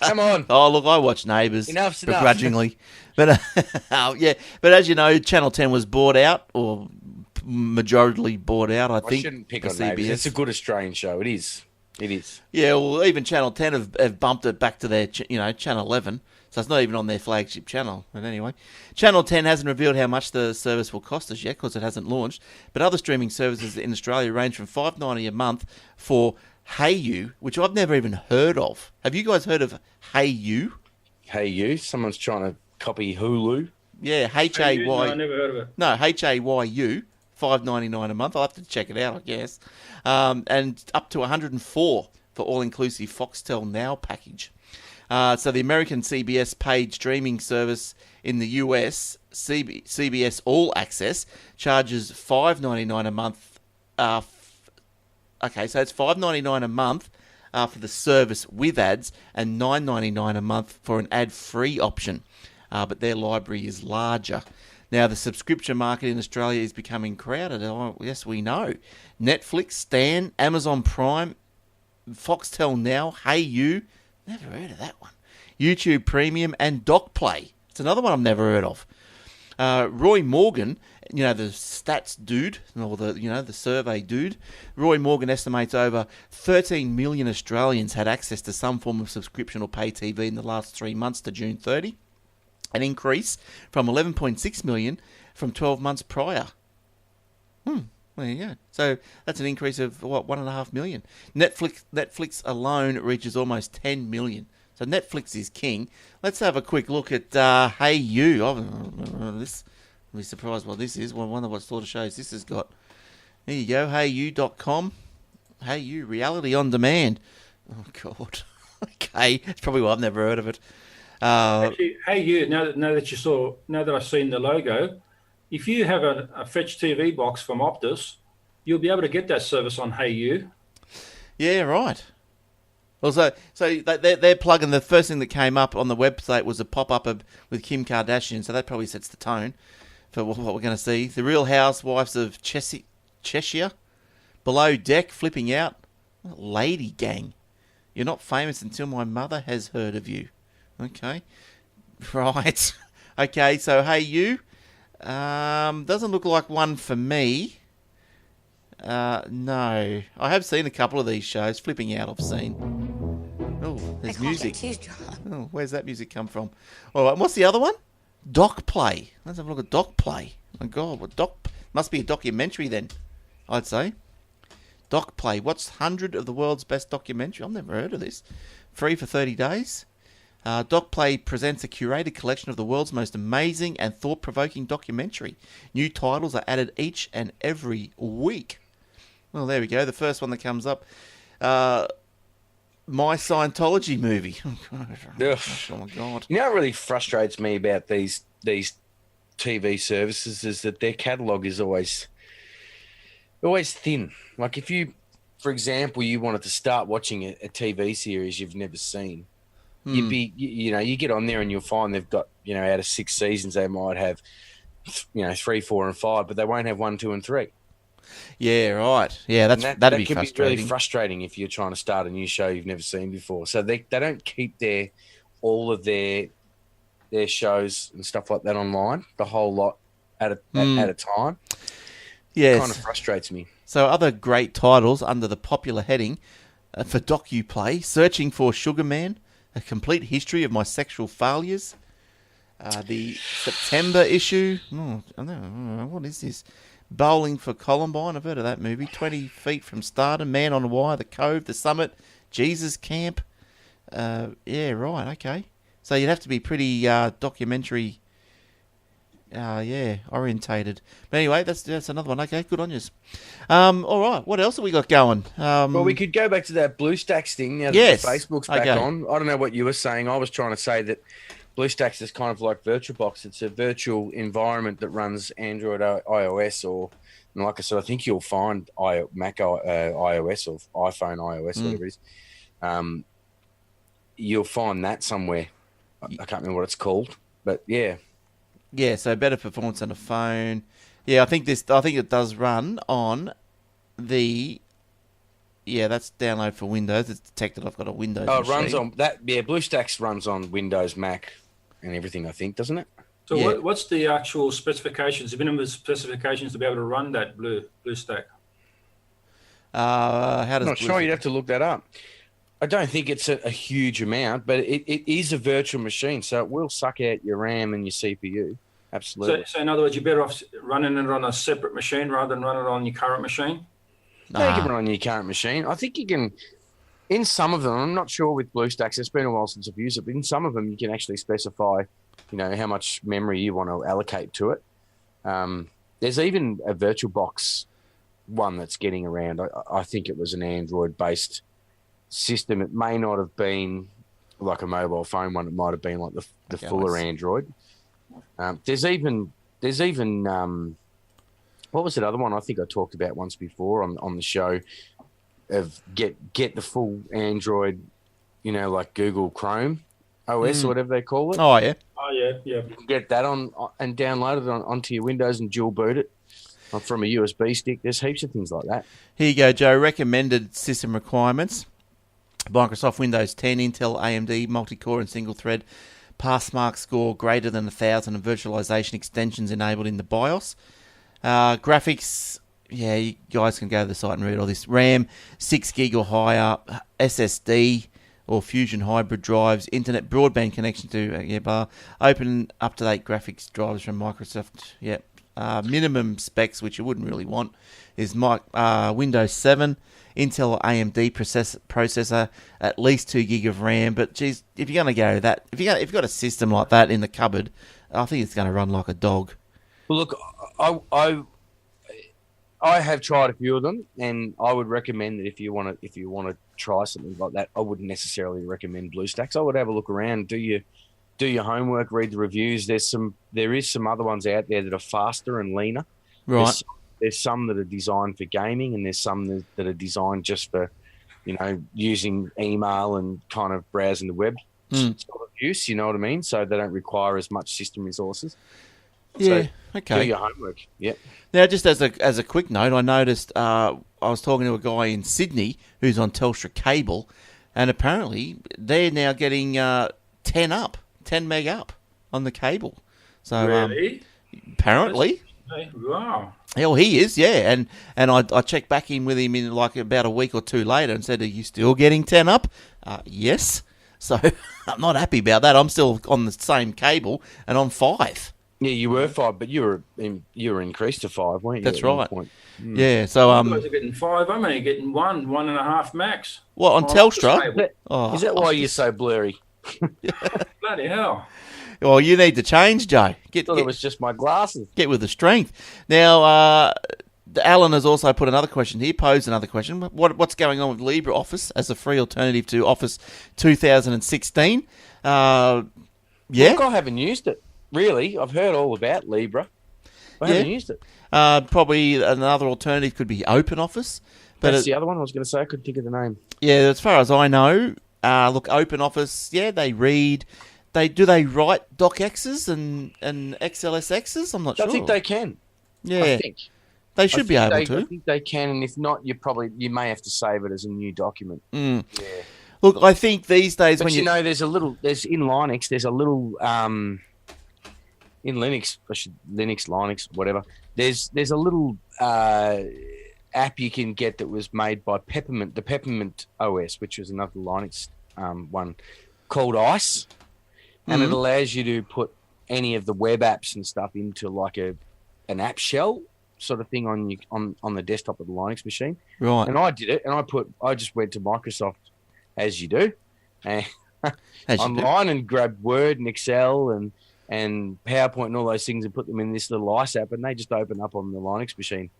Come on. Oh, look, I watch Neighbours Enough's enough. begrudgingly. But, yeah, but as you know, Channel 10 was bought out, or majorly bought out, I think. I shouldn't pick for on Neighbours. It's a good Australian show. It is. It is. Yeah, well, even Channel 10 have bumped it back to their, Channel 11. So it's not even on their flagship channel. But anyway, Channel 10 hasn't revealed how much the service will cost us yet because it hasn't launched. But other streaming services in Australia range from $5.90 a month for Hey You, which I've never even heard of. Have you guys heard of Hey You? Hey, you. Someone's trying to copy Hulu. Yeah, No, I never heard of it. No, HAYU, $5.99 a month. I'll have to check it out, I guess. And up to 104 for all-inclusive Foxtel Now package. So the American CBS paid streaming service in the US, CBS All Access, charges $5.99 a month. Okay, so it's $5.99 a month for the service with ads and $9.99 a month for an ad-free option. But their library is larger. Now, the subscription market in Australia is becoming crowded. Oh, yes, we know. Netflix, Stan, Amazon Prime, Foxtel Now, HeyU, never heard of that one. YouTube Premium and DocPlay. It's another one I've never heard of. Roy Morgan, the stats dude, or the survey dude. Roy Morgan estimates over 13 million Australians had access to some form of subscription or pay TV in the last 3 months to June 30. An increase from 11.6 million from 12 months prior. There you go. So that's an increase of, 1.5 million. Netflix alone reaches almost 10 million. So Netflix is king. Let's have a quick look at HeyU. This, I'll be surprised what this is. I wonder what sort of shows this has got. There you go, HeyU.com. HeyU, reality on demand. Oh, God. Okay, that's probably why I've never heard of it. Actually, now that I've seen the logo, if you have a Fetch TV box from Optus, you'll be able to get that service on HeyU. Yeah, right. Well, so they're plugging. The first thing that came up on the website was a pop-up with Kim Kardashian, so that probably sets the tone for what we're going to see. The Real Housewives of Cheshire, Below Deck, Flipping Out, Lady Gang. You're not famous until my mother has heard of you. Okay, right. Okay, so HeyU doesn't look like one for me. No, I have seen a couple of these shows. Flipping Out, I've seen. Oh, there's music. Oh, where's that music come from? All right, what's the other one? DocPlay. Let's have a look at DocPlay. My God, must be a documentary then, I'd say. DocPlay. What's 100 of the world's best documentary? I've never heard of this. Free for 30 days. DocPlay presents a curated collection of the world's most amazing and thought-provoking documentary. New titles are added each and every week. Well, there we go. The first one that comes up, My Scientology Movie. Oh my God. You know what really frustrates me about these TV services is that their catalogue is always thin. Like if you, for example, you wanted to start watching a TV series you've never seen, you'd be, you get on there and you'll find they've got, out of 6 seasons, they might have, 3, 4, and 5, but they won't have 1, 2, and 3. Yeah, right. Yeah, that'd be frustrating. Be really frustrating if you're trying to start a new show you've never seen before. So they don't keep all of their shows and stuff like that online, the whole lot at a time. Yes. It kind of frustrates me. So other great titles under the popular heading for DocuPlay: Searching for Sugar Man, A Complete History of My Sexual Failures. The September issue. I don't know. What is this? Bowling for Columbine. I've heard of that movie. 20 Feet from Stardom, Man on a Wire, The Cove, The Summit, Jesus Camp. Yeah, right. Okay. So you'd have to be pretty documentary, orientated. But anyway, that's another one. Okay, good on you. All right. What else have we got going? Well, we could go back to that BlueStacks thing now that yes. Facebook's back on. I don't know what you were saying. I was trying to say that BlueStacks is kind of like VirtualBox. It's a virtual environment that runs Android, iOS, and like I said, I think you'll find Mac iOS or iPhone iOS, whatever it is. You'll find that somewhere. I can't remember what it's called, but yeah. Yeah, so better performance on a phone. Yeah, I think it does run on the. Yeah, that's download for Windows. It's detected I've got a Windows machine. It runs on that. Yeah, BlueStacks runs on Windows, Mac, and everything. I think, doesn't it? So what's the actual specifications? The minimum specifications to be able to run that BlueStack? How does? I'm not sure. You'd have to look that up. I don't think it's a huge amount, but it is a virtual machine, so it will suck out your RAM and your CPU. Absolutely. So in other words, you're better off running it on a separate machine rather than running it on your current machine? No, you can run on your current machine. I think you can. In some of them, I'm not sure with BlueStacks. It's been a while since I've used it, but in some of them, you can actually specify, how much memory you want to allocate to it. There's even a VirtualBox one that's getting around. I think it was an Android-based system. It may not have been like a mobile phone one. It might have been like the fuller Android. There's even what was that other one I think I talked about once before on the show of get the full Android, like Google Chrome OS or whatever they call it. Oh, yeah. Oh, yeah. You can get that on and download it onto your Windows and dual boot it from a USB stick. There's heaps of things like that. Here you go, Joe. Recommended system requirements. Microsoft Windows 10, Intel, AMD, multi-core and single-thread. Passmark score greater than 1,000 and virtualization extensions enabled in the BIOS. Graphics, yeah, you guys can go to the site and read all this. RAM, 6 gig or higher. SSD or Fusion hybrid drives. Internet broadband connection to open up-to-date graphics drivers from Microsoft. Yep. Minimum specs, which you wouldn't really want, is Windows 7, Intel or AMD processor, at least 2 gig of RAM. But geez, if you're going to go that, if you've got a system like that in the cupboard, I think it's going to run like a dog. Well, look, I have tried a few of them, and I would recommend that if you want to try something like that, I wouldn't necessarily recommend BlueStacks. I would have a look around, do your homework, read the reviews. There is some other ones out there that are faster and leaner. Right. There's some that are designed for gaming, and there's some that are designed just for, using email and kind of browsing the web sort of use. You know what I mean? So they don't require as much system resources. Yeah. So Okay. do your homework. Yep. Now, just as a quick note, I noticed I was talking to a guy in Sydney who's on Telstra Cable, and apparently they're now getting 10 meg up on the cable. So Really? apparently, Wow. hell, he is, yeah. And I checked back in with him in like about a week or two later and said, "Are you still getting 10 up?" Yes. So I'm not happy about that. I'm still on the same cable and on 5. Yeah, you were 5, but you were increased to 5, weren't you? That's at one right. point? Yeah. So You guys are getting 5. I'm only getting 1.5 max. what on Oh, Telstra? that's Oh, Is that why you're so blurry? Bloody hell. well, you need to change, Joe. I thought it was just my glasses. Get with the strength. Now, Alan has also put another question here, posed another question. What's going on with LibreOffice as a free alternative to Office 2016? Yeah? Look, I haven't used it. Really, I've heard all about Libra. I haven't used it. Probably another alternative could be OpenOffice. But That's the other one I was going to say. I couldn't think of the name. yeah, as far as I know, look, OpenOffice, yeah, they read... Do they write DocXs and XLSXs? I'm not sure. I think they can. Yeah, I think. they should be able I to. think they can, and if not, you may have to save it as a new document. Mm. Yeah. Look, I think these days But when there's in Linux, there's a little in Linux, Linux, whatever. There's a little app you can get that was made by Peppermint, the Peppermint OS, which was another Linux one called Ice, and it allows you to put any of the web apps and stuff into like an app shell sort of thing on the desktop of the Linux machine. Right. And I did it, and I just went to Microsoft as you do, and online and grabbed Word and Excel and PowerPoint and all those things and put them in this little Ice app, and they just open up on the Linux machine.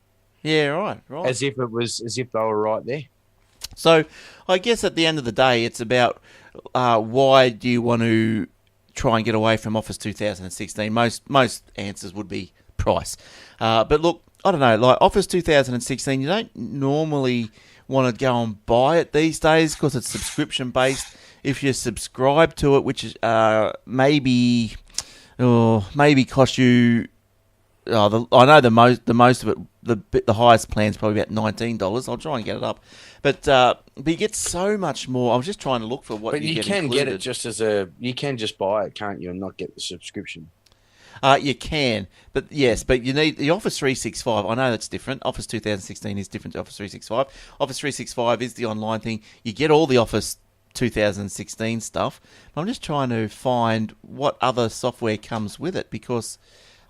Yeah, right. As if they were right there. So I guess at the end of the day, it's about why do you want to try and get away from Office 2016? Most answers would be price. But look, I don't know, like Office 2016, you don't normally want to go and buy it these days because it's subscription based. If you subscribe to it, which is maybe cost you. I know the most of it. The highest plan's probably about $19. I'll try and get it up, but you get so much more. I was just trying to look for what. But you can get it just you can just buy it, can't you, and not get the subscription? You can, but you need the Office 365. I know that's different. Office 2016 is different to Office 365. Office 365 is the online thing. You get all the Office 2016 stuff. I'm just trying to find what other software comes with it because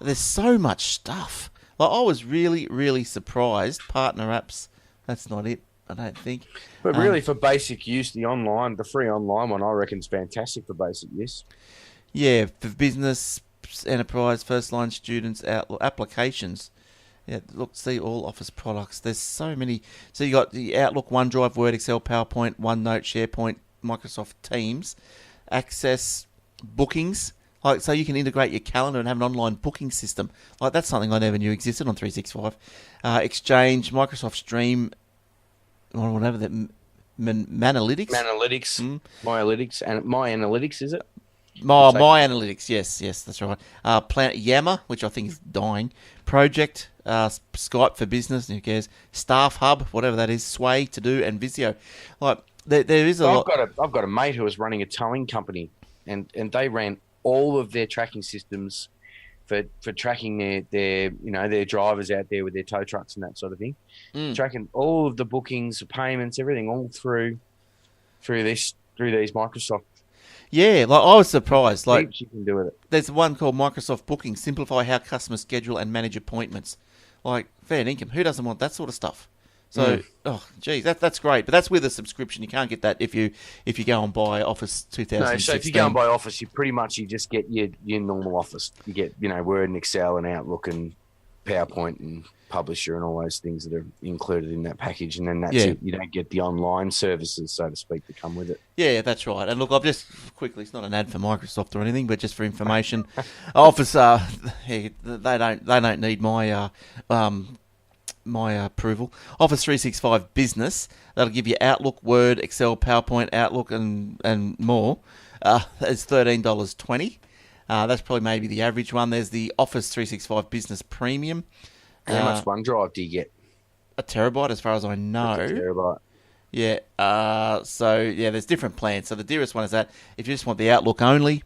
there's so much stuff. Like I was really, really surprised. Partner apps, that's not it. I don't think. But really, for basic use, the free online one, I reckon is fantastic for basic use. Yeah, for business, enterprise, first line students, applications. Yeah, look, see all Office products. There's so many. So you got the Outlook, OneDrive, Word, Excel, PowerPoint, OneNote, SharePoint, Microsoft Teams, Access, bookings. Like, so you can integrate your calendar and have an online booking system. Like, that's something I never knew existed on 365. Exchange, Microsoft Stream, or whatever that, Manalytics. My Analytics, is it? My Analytics, yes, that's right. Planet Yammer, which I think is dying. Project, Skype for Business, who cares? Staff Hub, whatever that is. Sway, To Do, and Visio. Like, there is a lot. I've got a mate who was running a towing company, and they ran all of their tracking systems for tracking their drivers out there with their tow trucks and that sort of thing. Tracking all of the bookings, payments, everything, all through these Microsoft. Yeah, like I was surprised. Like, you can do with it. There's one called Microsoft Booking, simplify how customers schedule and manage appointments. Like, fair income, who doesn't want that sort of stuff? So, oh, geez, that's great. But that's with a subscription. You can't get that if you go and buy Office 2016. No, so if you go and buy Office, you just get your normal Office. You get, Word and Excel and Outlook and PowerPoint and Publisher and all those things that are included in that package. And then that's it. You don't get the online services, so to speak, that come with it. Yeah, that's right. And look, I've just quickly, it's not an ad for Microsoft or anything, but just for information, Office, they don't need my approval. Office 365 Business, that'll give you Outlook, Word, Excel, PowerPoint, Outlook, and more. It's $13.20. That's probably maybe the average one. There's the Office 365 Business Premium. How much OneDrive do you get? A terabyte, as far as I know. A terabyte. Yeah. There's different plans. So the dearest one is that if you just want the Outlook only,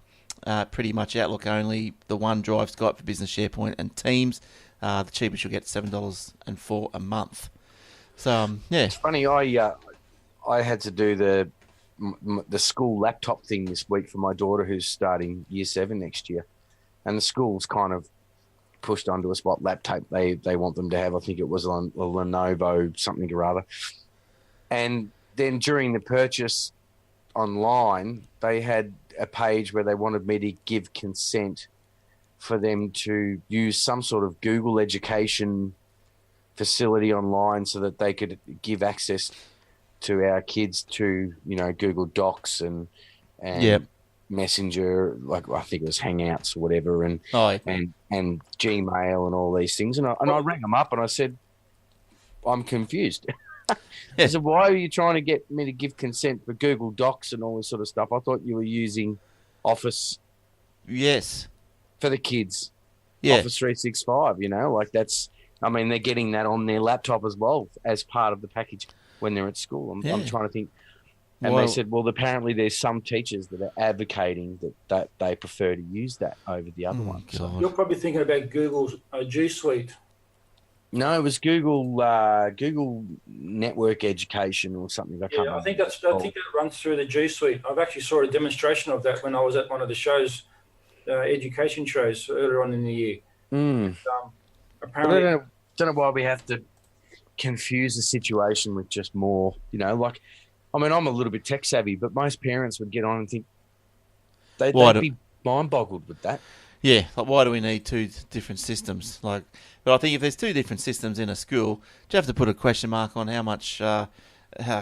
pretty much Outlook only, the OneDrive, Skype for Business, SharePoint, and Teams. The cheapest you'll get $7.04 a month. So it's funny. I had to do the school laptop thing this week for my daughter who's starting year 7 next year, and the school's kind of pushed onto us what laptop they want them to have. I think it was a Lenovo something or other. And then during the purchase online, they had a page where they wanted me to give consent for them to use some sort of Google education facility online so that they could give access to our kids to, Google Docs and Messenger, like I think it was Hangouts or whatever, and Gmail and all these things. And I rang them up and I said, I'm confused. I said, why are you trying to get me to give consent for Google Docs and all this sort of stuff? I thought you were using Office. Yes. For the kids. Yeah. Office 365, they're getting that on their laptop as well as part of the package when they're at school. I'm trying to think. And they said, well, apparently there's some teachers that are advocating that they prefer to use that over the other one. So. You're probably thinking about Google's G Suite. No, it was Google Network Education or something. I think that runs through the G Suite. I've actually saw a demonstration of that when I was at one of the shows, education shows earlier on in the year. Apparently, I don't know why we have to confuse the situation with just more, I'm a little bit tech savvy, but most parents would get on and think they'd be mind boggled with that. Yeah, like why do we need two different systems? But I think if there's two different systems in a school, do you have to put a question mark on how much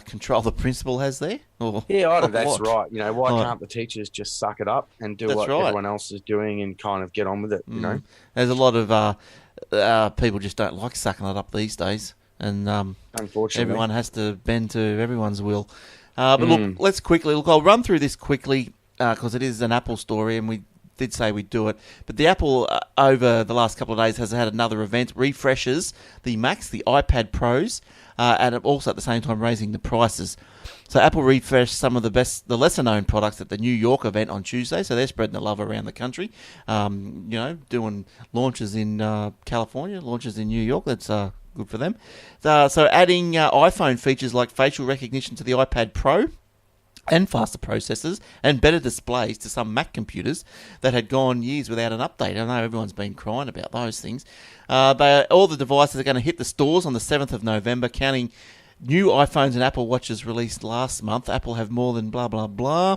control the principal has there? That's right. Why can't the teachers just suck it up and do what everyone else is doing and kind of get on with it? There's a lot of people just don't like sucking it up these days. And unfortunately, everyone has to bend to everyone's will. But look, let's quickly look. I'll run through this quickly because it is an Apple story, and we did say we'd do it. But the Apple over the last couple of days has had another event, refreshes the Macs, the iPad Pros, and also at the same time raising the prices. So Apple refreshed some of the lesser known products at the New York event on Tuesday. So they're spreading the love around the country. Doing launches in California, launches in New York. That's good for them. So adding iPhone features like facial recognition to the iPad Pro and faster processors and better displays to some Mac computers that had gone years without an update. I know everyone's been crying about those things. All the devices are going to hit the stores on the 7th of November, counting new iPhones and Apple Watches released last month. Apple have more than blah, blah, blah.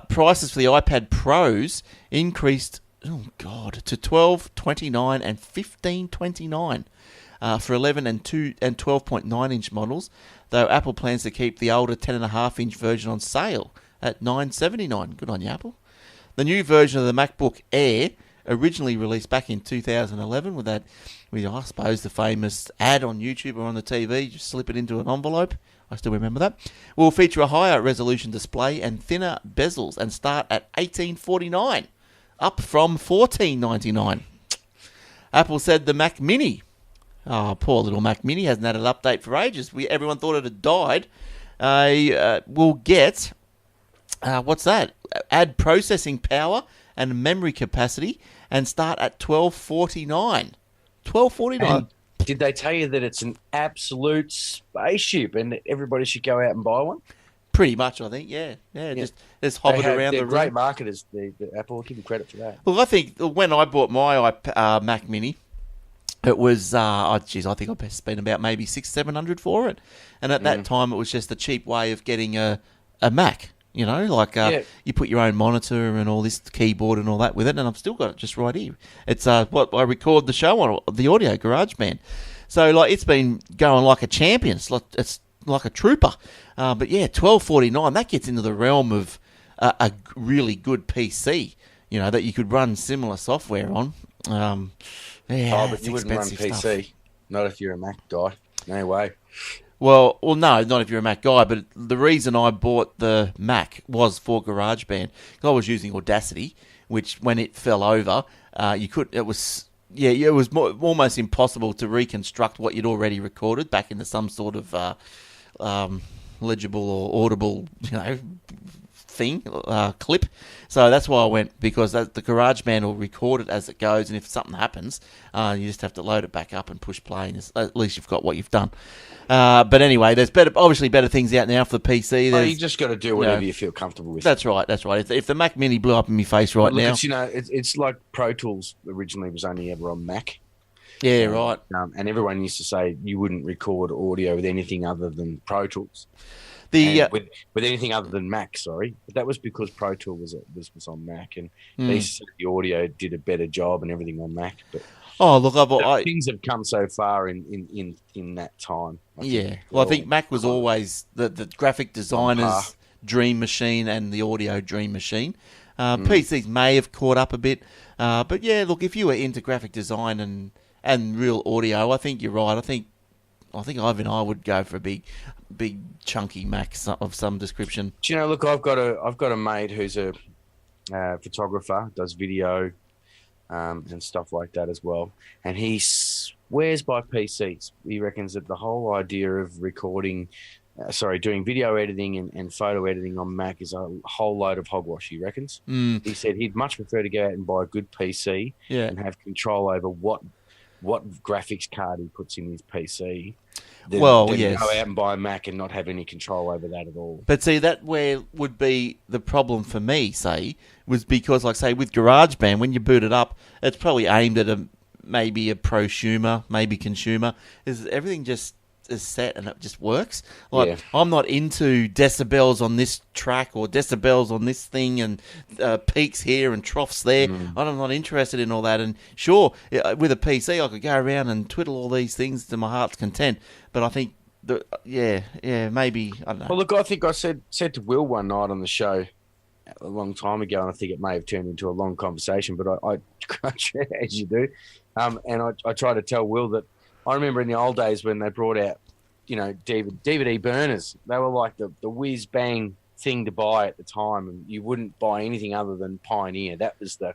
Prices for the iPad Pros increased, to $12.29 and $15.29 for 11 and 12.9-inch models, though Apple plans to keep the older 10.5-inch version on sale at $9.79. Good on you, Apple. The new version of the MacBook Air, originally released back in 2011 with I suppose, the famous ad on YouTube or on the TV, just slip it into an envelope. I still remember that. Will feature a higher resolution display and thinner bezels and start at $18.49, up from $14.99. Apple said the Mac Mini, poor little Mac Mini, hasn't had an update for ages. Everyone thought it had died. Will get, what's that? Add processing power and memory capacity and start at $12.49. $12.49. Did they tell you that it's an absolute spaceship and that everybody should go out and buy one? Pretty much, I think. Yeah. Just hovered around the room. Great marketers, the Apple. I'll give them credit for that. Well, I think when I bought my Mac Mini, it was, I think I spent about maybe $600-700 for it. And at that time, it was just a cheap way of getting a Mac. You know, like you put your own monitor and all this keyboard and all that with it, and I've still got it just right here. It's what I record the show on, the audio GarageBand. So like it's been going like a champion. It's like a trooper. But yeah, $12.49. That gets into the realm of a really good PC. You know, that you could run similar software on. But you wouldn't run PC. Stuff. Not if you're a Mac guy. No way. Well, no, not if you're a Mac guy, but the reason I bought the Mac was for GarageBand. I was using Audacity, which when it fell over, it was almost impossible to reconstruct what you'd already recorded back into some sort of legible or audible, thing, clip. So that's why I went, because the GarageBand will record it as it goes, and if something happens, you just have to load it back up and push play, and at least you've got what you've done. But anyway, there's obviously better things out now for the PC. You just got to do whatever you feel comfortable with. That's right. If the Mac Mini blew up in my face now... It's like Pro Tools originally was only ever on Mac. Yeah, right. And everyone used to say you wouldn't record audio with anything other than Pro Tools. With anything other than Mac, sorry. But that was because Pro Tools was on Mac, and they said the audio did a better job and everything on Mac. But things have come so far in that time. I think Mac was always the graphic designer's dream machine and the audio dream machine. PCs may have caught up a bit, but yeah, look, if you were into graphic design and real audio, I think you're right. I think Ivan and I would go for a big chunky Mac of some description. Do you know? Look, I've got a mate who's a photographer, does video. And stuff like that as well. And he swears by PCs. He reckons that the whole idea of doing video editing and photo editing on Mac is a whole load of hogwash, he reckons. He said he'd much prefer to go out and buy a good PC and have control over what graphics card he puts in his PC. Than go out and buy a Mac and not have any control over that at all. But see, that where would be the problem for me, was because, like, say, with GarageBand, when you boot it up, it's probably aimed at maybe a prosumer, maybe consumer. Everything just is set and it just works. I'm not into decibels on this track or decibels on this thing and peaks here and troughs there. I'm not interested in all that. And sure, with a PC, I could go around and twiddle all these things to my heart's content. But I think, maybe, I don't know. Well, look, I think I said to Will one night on the show a long time ago, and I think it may have turned into a long conversation, but I as you do, and I try to tell Will that I remember in the old days when they brought out, DVD burners. They were like the whiz bang thing to buy at the time, and you wouldn't buy anything other than Pioneer. That was the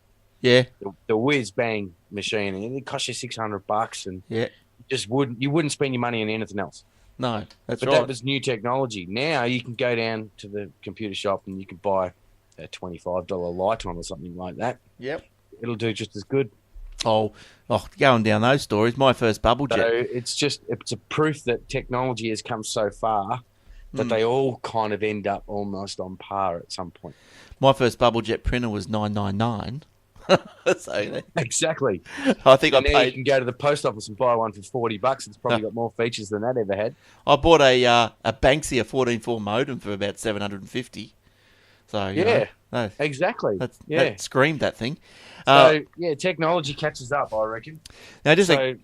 whiz bang machine, and it cost you $600, and you wouldn't spend your money on anything else. No, but that was new technology. Now you can go down to the computer shop and you can buy a $25 Lighton or something like that. Yep, it'll do just as good. Oh, going down those stories. My first bubble jet. So it's a proof that technology has come so far that they all kind of end up almost on par at some point. My first bubble jet printer was $9.99. So Exactly. I think And I now you paid. can go to the post office and buy one for $40. It's probably got more features than that ever had. I bought a Banksia 14.4 modem for about 750. So Yeah, no, exactly. that screamed that thing. So technology catches up, I reckon. Now So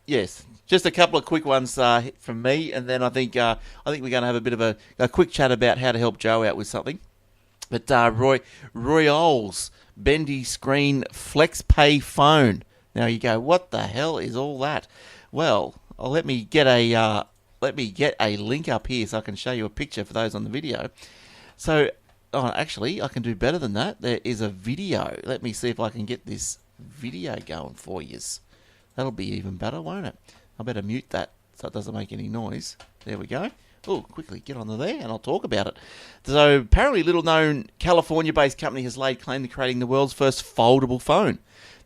yes, just a couple of quick ones from me, and then I think we're going to have a bit of a quick chat about how to help Joe out with something. But Royale's bendy screen flex pay phone. Now you go, what the hell is all that? Well, let me get a link up here so I can show you a picture for those on the video. So, actually, I can do better than that. There is a video. Let me see if I can get this video going for you. That'll be even better, won't it? I better mute that so it doesn't make any noise. There we go. Oh, quickly get on there and I'll talk about it. So apparently a little-known California-based company has laid claim to creating the world's first foldable phone.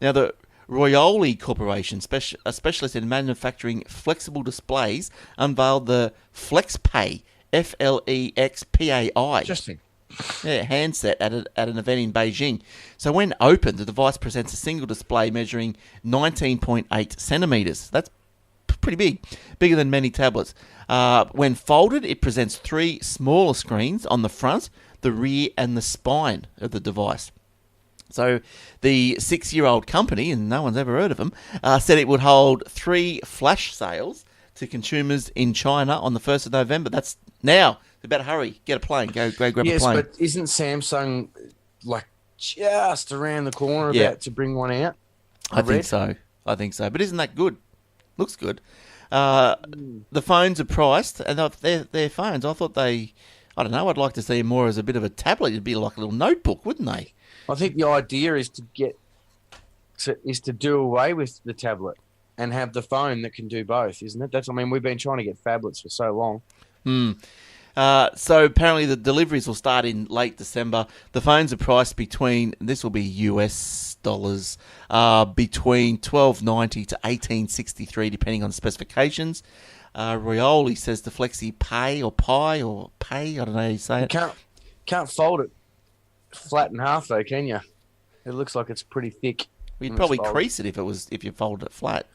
Now, the Royale Corporation, a specialist in manufacturing flexible displays, unveiled the FlexPay, FLEXPAI. interesting. Yeah, handset at an event in Beijing. So when opened, the device presents a single display measuring 19.8 centimeters. That's pretty big, bigger than many tablets. When folded, it presents 3 smaller screens on the front, the rear, and the spine of the device. So the 6-year-old company, and no one's ever heard of them, said it would hold 3 flash sales to consumers in China on the 1st of November. That's now. You better hurry. Get a plane. Go grab a plane. Yes, but isn't Samsung like just around the corner about to bring one out? I think so. But isn't that good? Looks good. The phones are priced, and they're phones. I thought I don't know, I'd like to see them more as a bit of a tablet. It'd be like a little notebook, wouldn't they? I think the idea is to do away with the tablet and have the phone that can do both, isn't it? We've been trying to get phablets for so long. So apparently the deliveries will start in late December. The phones are priced between, this will be US dollars, between $12.90 to $18.63 depending on specifications. Royale says the Flexi Pay or Pi or Pay, I don't know how you say it. Can't fold it flat in half though, can you? It looks like it's pretty thick. You'd probably crease it if you folded it flat.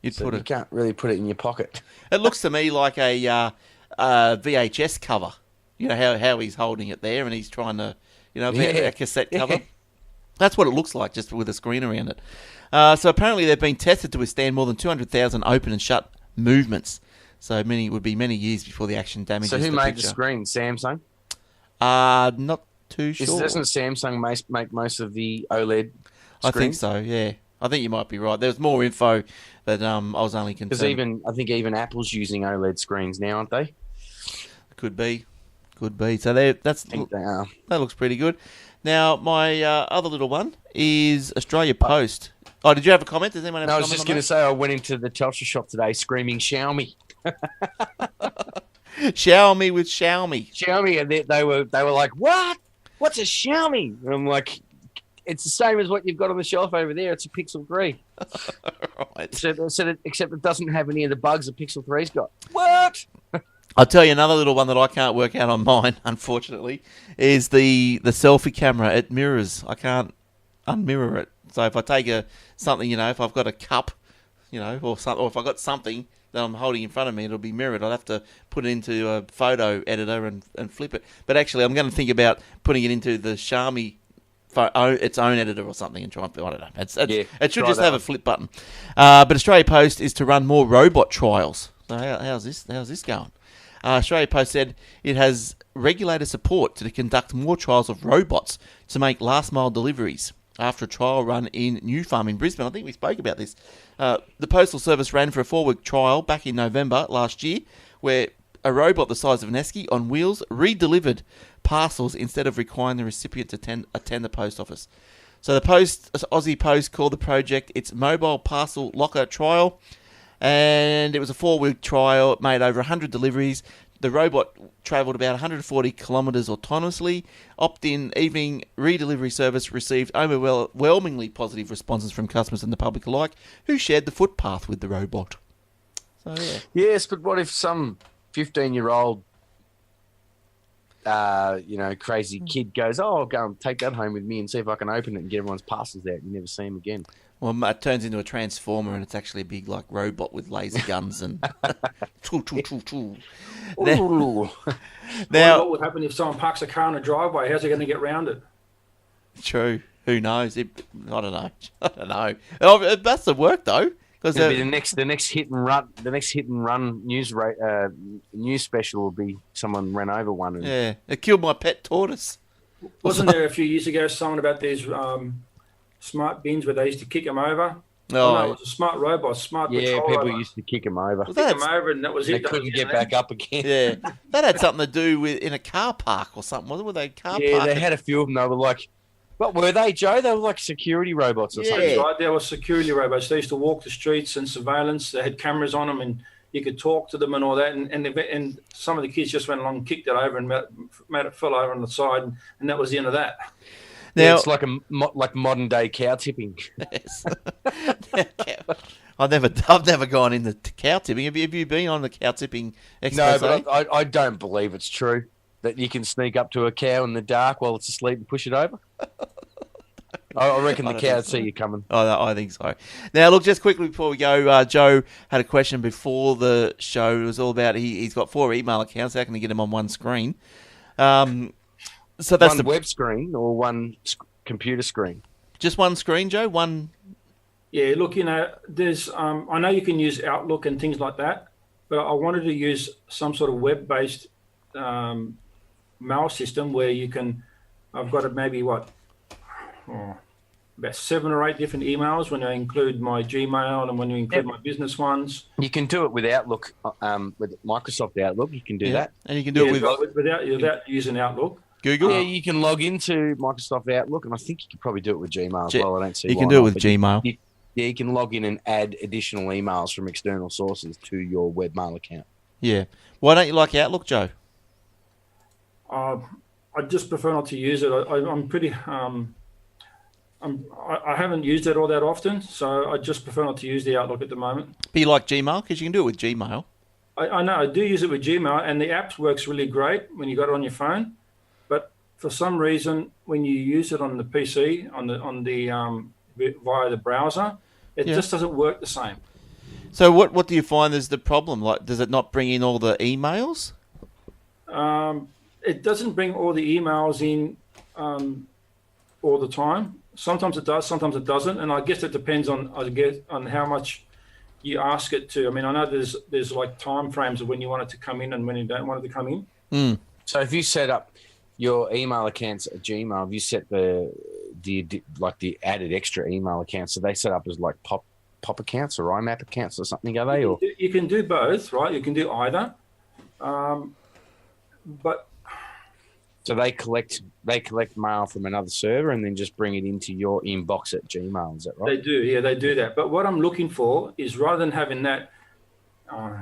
You can't really put it in your pocket. It looks to me like a VHS cover. You know how he's holding it there, and he's trying to, a cassette cover. That's what it looks like, just with a screen around it. So apparently they've been tested to withstand more than 200,000 open and shut movements. So it would be many years before the action damages the picture. So who made the screen? Samsung? Not too sure. Doesn't Samsung make most of the OLED screens? I think so, yeah. I think you might be right. There's more info, but I was only concerned. Because I think even Apple's using OLED screens now, aren't they? Could be. So that looks pretty good. Now, my other little one is Australia Post. Oh, did you have a comment? Does anyone have a comment? I was just going to say I went into the Telstra shop today screaming Xiaomi. Xiaomi with Xiaomi. Xiaomi, and they were like, what? What's a Xiaomi? And I'm like, it's the same as what you've got on the shelf over there. It's a Pixel 3. Right. So except it doesn't have any of the bugs a Pixel 3's got. What? I'll tell you another little one that I can't work out on mine, unfortunately, is the selfie camera. It mirrors. I can't unmirror it. So if I take something, if I've got a cup, or something, or if I've got something that I'm holding in front of me, it'll be mirrored. I'll have to put it into a photo editor and flip it. But actually, I'm going to think about putting it into the Xiaomi its own editor or something and try and, I don't know. It should just have a flip button. But Australia Post is to run more robot trials. So how's this going? Australia Post said it has regulator support to conduct more trials of robots to make last mile deliveries after a trial run in New Farm in Brisbane. I think we spoke about this. The Postal Service ran for a 4-week trial back in November last year where a robot the size of an esky on wheels re-delivered parcels instead of requiring the recipient to attend the post office. So the Aussie Post called the project its Mobile Parcel Locker Trial, and it was a 4-week trial. It made over 100 deliveries. The robot travelled about 140 kilometres autonomously. Opt-in evening redelivery service received overwhelmingly positive responses from customers and the public alike, who shared the footpath with the robot. So yeah. Yes, but what if some 15-year-old crazy kid goes, "Oh, I'll go and take that home with me and see if I can open it and get everyone's passes out." You never see him again. Well, it turns into a transformer, and it's actually a big like robot with laser guns and. Tool. Now, what would happen if someone parks a car in a driveway? How's he going to get round it? true. Who knows? I don't know. I don't know. Oh, it must have worked though, because It'll be the next hit and run news special will be someone ran over one. And... yeah, it killed my pet tortoise. Wasn't there a few years ago something about these smart bins where they used to kick them over? Oh, No, it was a smart robot, smart Yeah, patrol people robot. used to kick him over. Well, Kick them that's, over, and that was They it. couldn't get back up again. yeah, that had something to do with in a car park or something, wasn't it? Were they car Yeah, park? they had a few of them. They were like, what were they, Joe? They were like security robots or Yeah. something. That's right. There were security robots. They used to walk the streets and surveillance. They had cameras on them, and you could talk to them and all that. And some of the kids just went along and kicked it over and made it fall over on the side, and that was the end of that. Now, It's like modern day cow tipping. yes. I've never gone into cow tipping. Have you been on the cow tipping expose? No, but I don't believe it's true that you can sneak up to a cow in the dark while it's asleep and push it over. I reckon I the don't cow think would see so. you coming. Oh, no, I think so. Now, look, just quickly before we go, Joe had a question before the show. It was all about he's got 4 email accounts. How can he get them on one screen? So that's One web screen or one computer screen? just one screen, Joe. One. Yeah, look, there's I know you can use Outlook and things like that, but I wanted to use some sort of web-based mail system where you can. I've got maybe about 7 or 8 different emails when I include my Gmail and when you include my business ones. You can do it with Outlook, with Microsoft Outlook. You can do that. And you can do it with without using Outlook. Google. Yeah, you can log into Microsoft Outlook, and I think you can probably do it with Gmail as well. I don't see You why can do it not, with but Gmail. Yeah, you can log in and add additional emails from external sources to your webmail account. Yeah. Why don't you like Outlook, Joe? I just prefer not to use it. I'm pretty. I haven't used it all that often, so I just prefer not to use the Outlook at the moment. But you like Gmail? Because you can do it with Gmail. I know I do use it with Gmail, and the app works really great when you got it on your phone. But for some reason, when you use it on the PC, via the browser, it just doesn't work the same. So what do you find is the problem? Like, does it not bring in all the emails? It doesn't bring all the emails in all the time. Sometimes it does, sometimes it doesn't, and I guess it depends on how much you ask it to. I mean, I know there's like time frames of when you want it to come in and when you don't want it to come in. Mm. So if you set up your email accounts at Gmail, have you set the added extra email accounts? So they set up as like pop accounts or IMAP accounts or something, are they? Or You can do both, right? You can do either. But so they collect mail from another server and then just bring it into your inbox at Gmail. Is that right? they do, yeah, they do that. But what I'm looking for is rather than having that,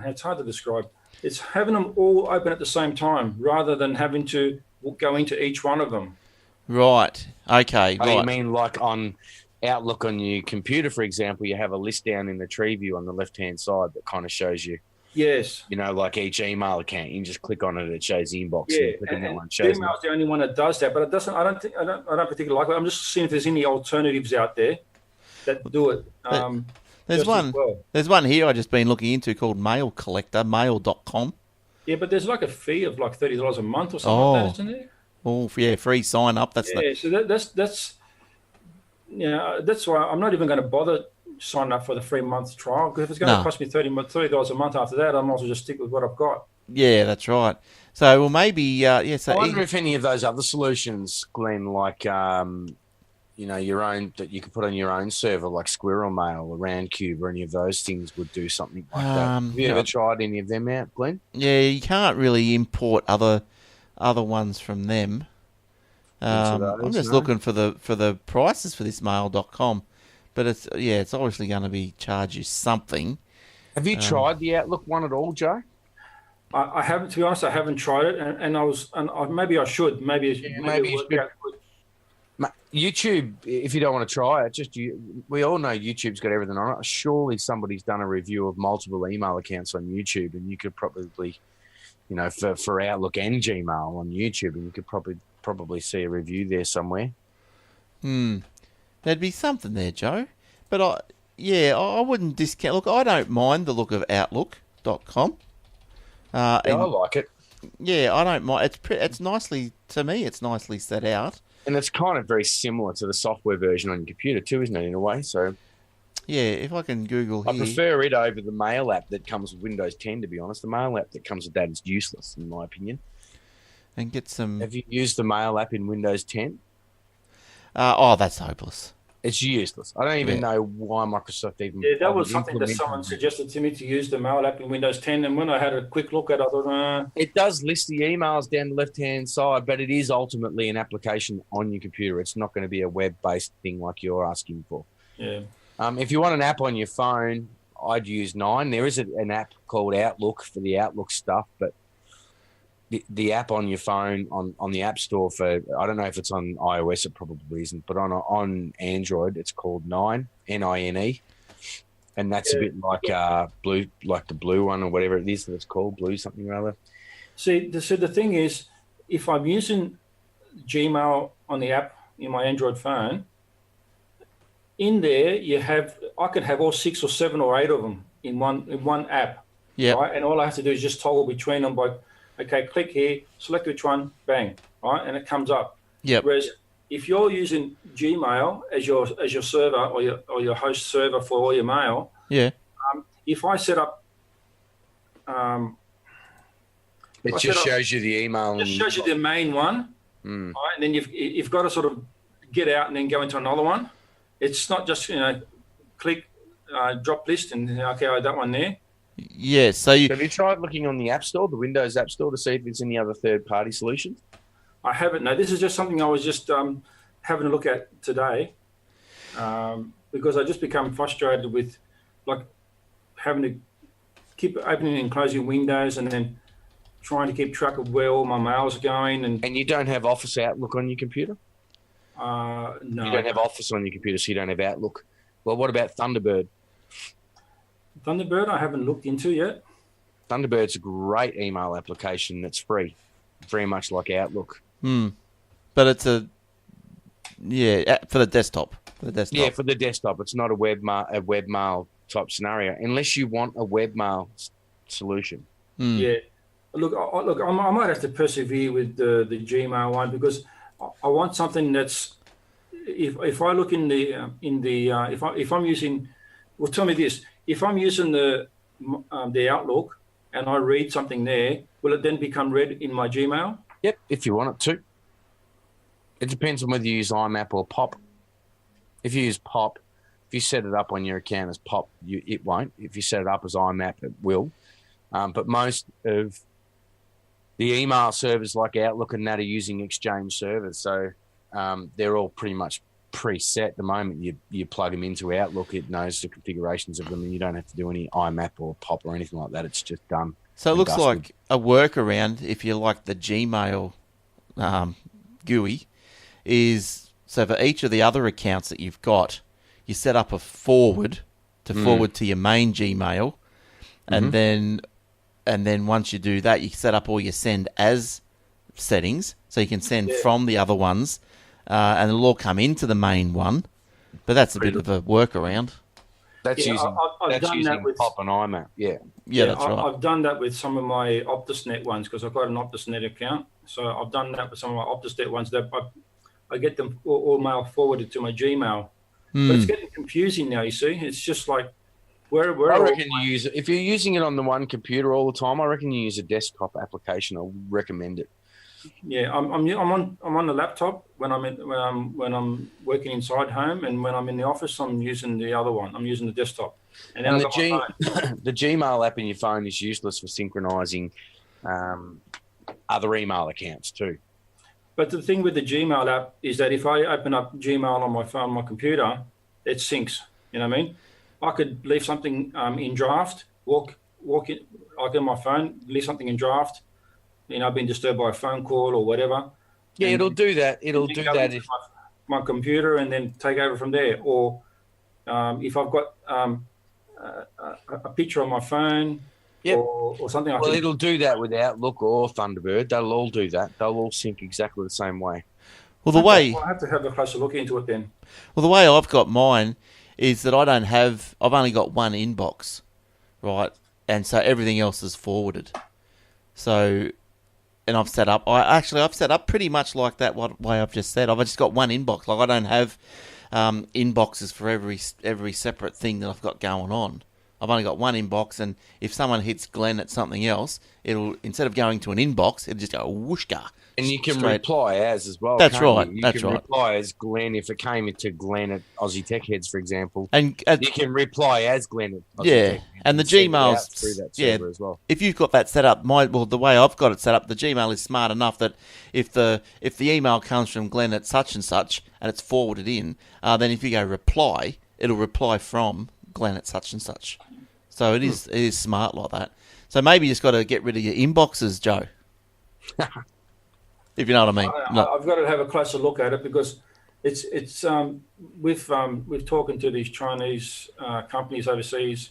it's hard to describe. It's having them all open at the same time rather than having to go into each one of them. Right. Okay. Oh, right. you mean like on Outlook on your computer, for example, you have a list down in the tree view on the left-hand side that kind of shows you, Yes. like each email account. You can just click on it; it shows the inbox. Yeah, And click on that and one, it shows Gmail's the only one that does that, but it doesn't. I don't particularly like it. I'm just seeing if there's any alternatives out there that do it. There's just one. as well. There's one here I've just been looking into called Mail Collector, mail.com. Yeah, but there's like a fee of like $30 a month or something like that, isn't there? Oh, yeah, free sign up. That's Yeah, so that's why I'm not even going to bother signing up for the 3-month trial, because if it's going to cost me $30 a month after that, I might as well just stick with what I've got. Yeah, that's right. So, well, maybe, so I wonder if any of those other solutions, Glenn, like your own that you could put on your own server, like Squirrel Mail or Roundcube or any of those things, would do something like that. Have you ever tried any of them out, Glenn? Yeah, you can't really import other ones from them. I'm just looking for the prices for this mail.com, but it's obviously going to be charge you something. Have you tried the Outlook one at all, Joe? I haven't, to be honest. I haven't tried it, and maybe I should. Maybe you should. YouTube, if you don't want to try it, we all know YouTube's got everything on it. Surely somebody's done a review of multiple email accounts on YouTube, and you could probably for Outlook and Gmail on YouTube, and you could probably see a review there somewhere. There'd be something there, Joe. But I wouldn't discount. Look, I don't mind the look of Outlook.com. I like it. Yeah, I don't mind. It's nicely, to me, it's nicely set out. And it's kind of very similar to the software version on your computer too, isn't it, in a way? So yeah, if I can Google I here. prefer it over the Mail app that comes with Windows 10, to be honest. The Mail app that comes with that is useless, in my opinion. And get some... Have you used the Mail app in Windows 10? That's hopeless. It's useless. I don't even know why Microsoft even... Yeah, that was something that someone suggested to me, to use the Mail app in Windows 10. And when I had a quick look at it, I thought, It does list the emails down the left-hand side, but it is ultimately an application on your computer. It's not going to be a web-based thing like you're asking for. yeah. If you want an app on your phone, I'd use 9. There is an app called Outlook for the Outlook stuff, but the app on your phone on the App Store for, I don't know if it's on iOS, it probably isn't, but on Android it's called 9, Nine, and that's a bit like blue, like the blue one or whatever it is that it's called, blue something or other. See, the thing is, if I'm using Gmail on the app in my Android phone, in there I could have all 6 or 7 or 8 of them in one app. Yeah. Right? And all I have to do is just toggle between them by, okay, click here, select which one, bang, right, and it comes up. Yeah. Whereas if you're using Gmail as your server or your host server for all your mail, Yeah. if I set up, It just shows you the email. it just shows you the main one, right, and then you've got to sort of get out and then go into another one. It's not just click drop list and okay, I have that one there. Yeah, so Have you tried looking on the App Store, the Windows App Store, to see if there's any other third-party solutions? I haven't. No, this is just something I was just having a look at today, because I just become frustrated with like having to keep opening and closing windows and then trying to keep track of where all my mails are going. And you don't have Office Outlook on your computer? No. You don't have Office on your computer, so you don't have Outlook. Well, what about Thunderbird? Thunderbird, I haven't looked into yet. Thunderbird's a great email application that's free, very much like Outlook. but it's for the desktop. Yeah, for the desktop. It's not a webmail type scenario, unless you want a webmail solution. Yeah. Look, I might have to persevere with the Gmail one, because I want something that's, if I look if I'm using, well, tell me this, if I'm using the Outlook and I read something there, will it then become read in my Gmail? Yep, if you want it to. It depends on whether you use IMAP or POP. If you use POP, if you set it up on your account as POP, it won't. If you set it up as IMAP, it will. But most of the email servers like Outlook and that are using Exchange servers, so they're all pretty much preset. The moment you plug them into Outlook, it knows the configurations of them, and you don't have to do any IMAP or POP or anything like that. It's just done. So it looks like a workaround, if you like the Gmail GUI, is so for each of the other accounts that you've got, you set up a forward to your main Gmail, and then once you do that, you set up all your send as settings, so you can send from the other ones, and it'll all come into the main one. But that's a bit of a workaround. That's using POP and IMAP. Yeah, that's right. I've done that with some of my OptusNet ones, because I've got an OptusNet account. So I've done that with some of my OptusNet ones. That I get them all mail forwarded to my Gmail. But it's getting confusing now. You see, it's just like where I reckon you use it if you're using it on the one computer all the time. I reckon you use a desktop application. I recommend it. Yeah, I'm on the laptop when I'm working inside home, and when I'm in the office, I'm using the other one. I'm using the desktop. And the Gmail app in your phone is useless for synchronizing other email accounts too. But the thing with the Gmail app is that if I open up Gmail on my phone, my computer, it syncs. You know what I mean? I could leave something in draft, walk in, like on my phone, leave something in draft. I've been disturbed by a phone call or whatever. Yeah, it'll do that. It'll do that if my computer, and then take over from there. Or if I've got a picture on my phone, Yep. or something. I Well, think. it'll do that with Outlook or Thunderbird. They'll all do that. They'll all sync exactly the same way. Well, the way I'll have to have a closer look into it then. well the way I've got mine is that I've only got one inbox, right, and so everything else is forwarded. So, and I've set up pretty much like that way I've just said. I've just got one inbox. Like I don't have inboxes for every separate thing that I've got going on. I've only got one inbox, and if someone hits Glenn at something else, it'll, instead of going to an inbox, it'll just go whooshka. And you can straight. reply as well. That's can't right. You, you That's can right. reply as Glenn if it came into Glenn at Aussie Tech Heads, for example. And You can reply as Glenn at Aussie yeah, Tech Heads and the send it out Gmails through that yeah. server as well. If you've got that set up, the way I've got it set up, the Gmail is smart enough that if the email comes from Glenn at such and such and it's forwarded in, then if you go reply, it'll reply from Glenn at such and such. So it is smart like that. So maybe you just got to get rid of your inboxes, Joe. If you know what I mean. I've got to have a closer look at it because it's with talking to these Chinese companies overseas.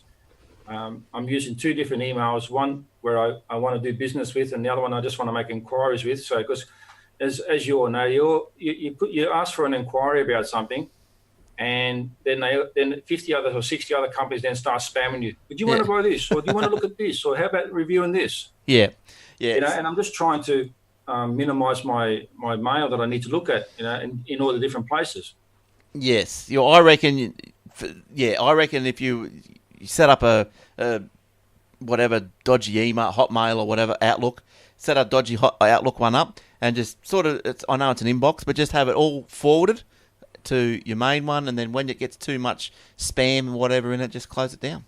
I'm using two different emails. One where I want to do business with, and the other one I just want to make inquiries with. So because as you all know, you ask for an inquiry about something, and then 50 other or 60 other companies then start spamming you. Would you want to buy this, or do you want to look at this, or how about reviewing this? Yeah. You know, and I'm just trying to minimize my mail that I need to look at, you know, in all the different places. Yes. I reckon if you set up a whatever dodgy email, Hotmail or whatever, Outlook, set a dodgy Outlook one up and just sort of, I know it's an inbox, but just have it all forwarded to your main one, and then when it gets too much spam and whatever in it, just close it down.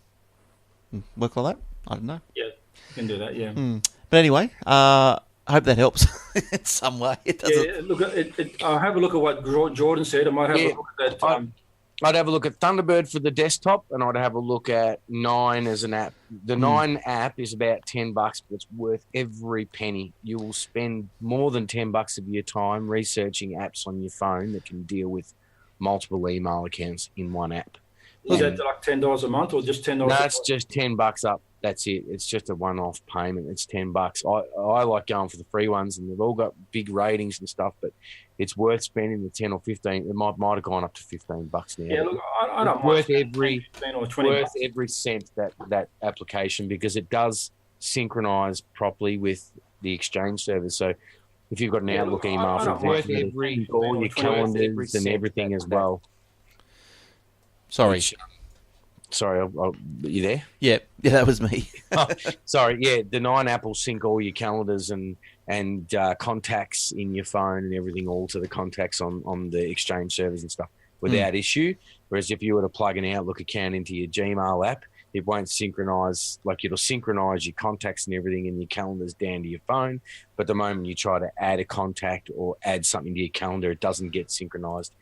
Work like that? I don't know. Yeah, you can do that, yeah. But anyway, I hope that helps in some way. It doesn't. Yeah, look, I'll have a look at what Jordan said. I might have a look at that. I'd have a look at Thunderbird for the desktop, and I'd have a look at Nine as an app. The Nine app is about $10, but it's worth every penny. You will spend more than $10 of your time researching apps on your phone that can deal with multiple email accounts in one app. Is that like $10 a month or just $10? No, it's just $10 up. That's it. It's just a one-off payment. It's $10. I like going for the free ones, and they've all got big ratings and stuff. But it's worth spending the 10 or 15. It might have gone up to $15 now. Yeah, look, I don't mind worth every 15 or 20 worth bucks. every cent that application, because it does synchronize properly with the Exchange service. So if you've got an Outlook email, I for don't mind example, spending all your 20 or calendars and everything as well. Sorry. Sorry, are you there? Yeah, that was me. Sorry, yeah, the Nine app will sync all your calendars and contacts in your phone and everything all to the contacts on the Exchange servers and stuff without issue. Whereas if you were to plug an Outlook account into your Gmail app, it won't synchronize. Like, it'll synchronize your contacts and everything in your calendars down to your phone. But the moment you try to add a contact or add something to your calendar, it doesn't get synchronized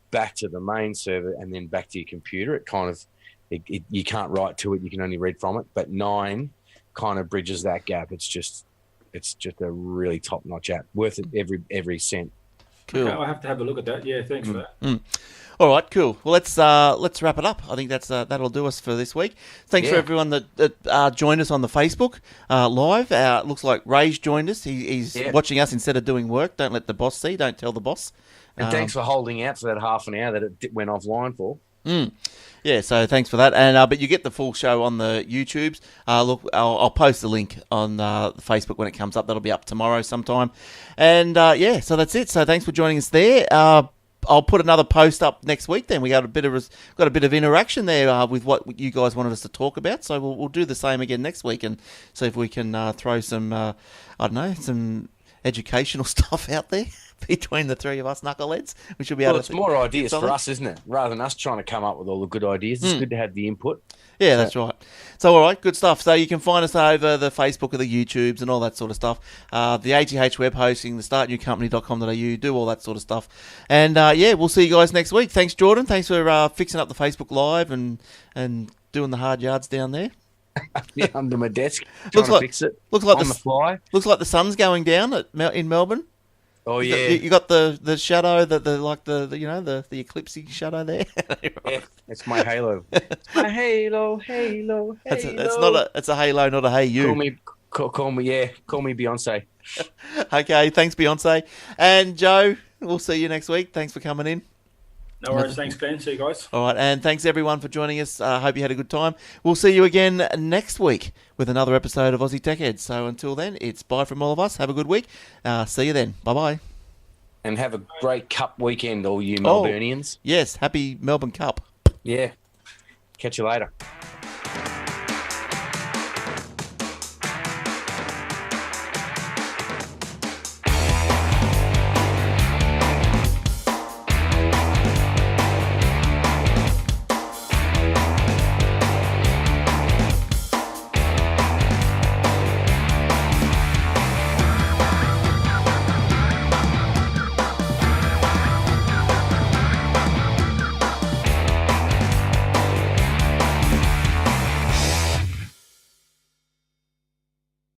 back to the main server and then back to your computer. It kind of you can't write to it, you can only read from it. But Nine kind of bridges that gap. It's just a really top-notch app, worth it every cent. Cool. Okay, I'll have to have a look at that. Yeah, thanks for that. All right, cool. Well, let's wrap it up. I think that'll do us for this week. Thanks for everyone that joined us on the Facebook live. Looks like Ray's joined us. He's watching us instead of doing work. Don't let the boss see. Don't tell the boss. And thanks for holding out for that half an hour that it went offline for. Yeah, so thanks for that. And but you get the full show on the YouTubes. Look, I'll post the link on Facebook when it comes up. That'll be up tomorrow sometime. And so that's it. So thanks for joining us there. I'll put another post up next week. Then we got a bit of interaction there with what you guys wanted us to talk about. So we'll do the same again next week and see if we can throw some some educational stuff out there between the three of us knuckleheads. We should be able to. It's more ideas for us, isn't it? Rather than us trying to come up with all the good ideas, it's good to have the input. Yeah, that's right. So, all right, good stuff. So you can find us over the Facebook or the YouTubes and all that sort of stuff. The ATH web hosting, the startnewcompany.com.au, do all that sort of stuff. And, we'll see you guys next week. Thanks, Jordan. Thanks for fixing up the Facebook Live and doing the hard yards down there. Yeah, under my desk, trying to fix it. Looks like on the fly. Looks like the sun's going down in Melbourne. Oh You got- yeah, you got the shadow, the eclipsing shadow there. yeah. It's my halo. It's my halo. It's a halo, not a hey you. Call me. Yeah, call me Beyonce. Okay, thanks Beyonce and Joe. We'll see you next week. Thanks for coming in. No worries. Thanks, Glenn. See you guys. All right, and thanks everyone for joining us. Hope you had a good time. We'll see you again next week with another episode of Aussie Tech Heads. So until then, it's bye from all of us. Have a good week. See you then. Bye-bye. And have a great cup weekend, all you Melburnians. Yes, happy Melbourne Cup. Yeah. Catch you later.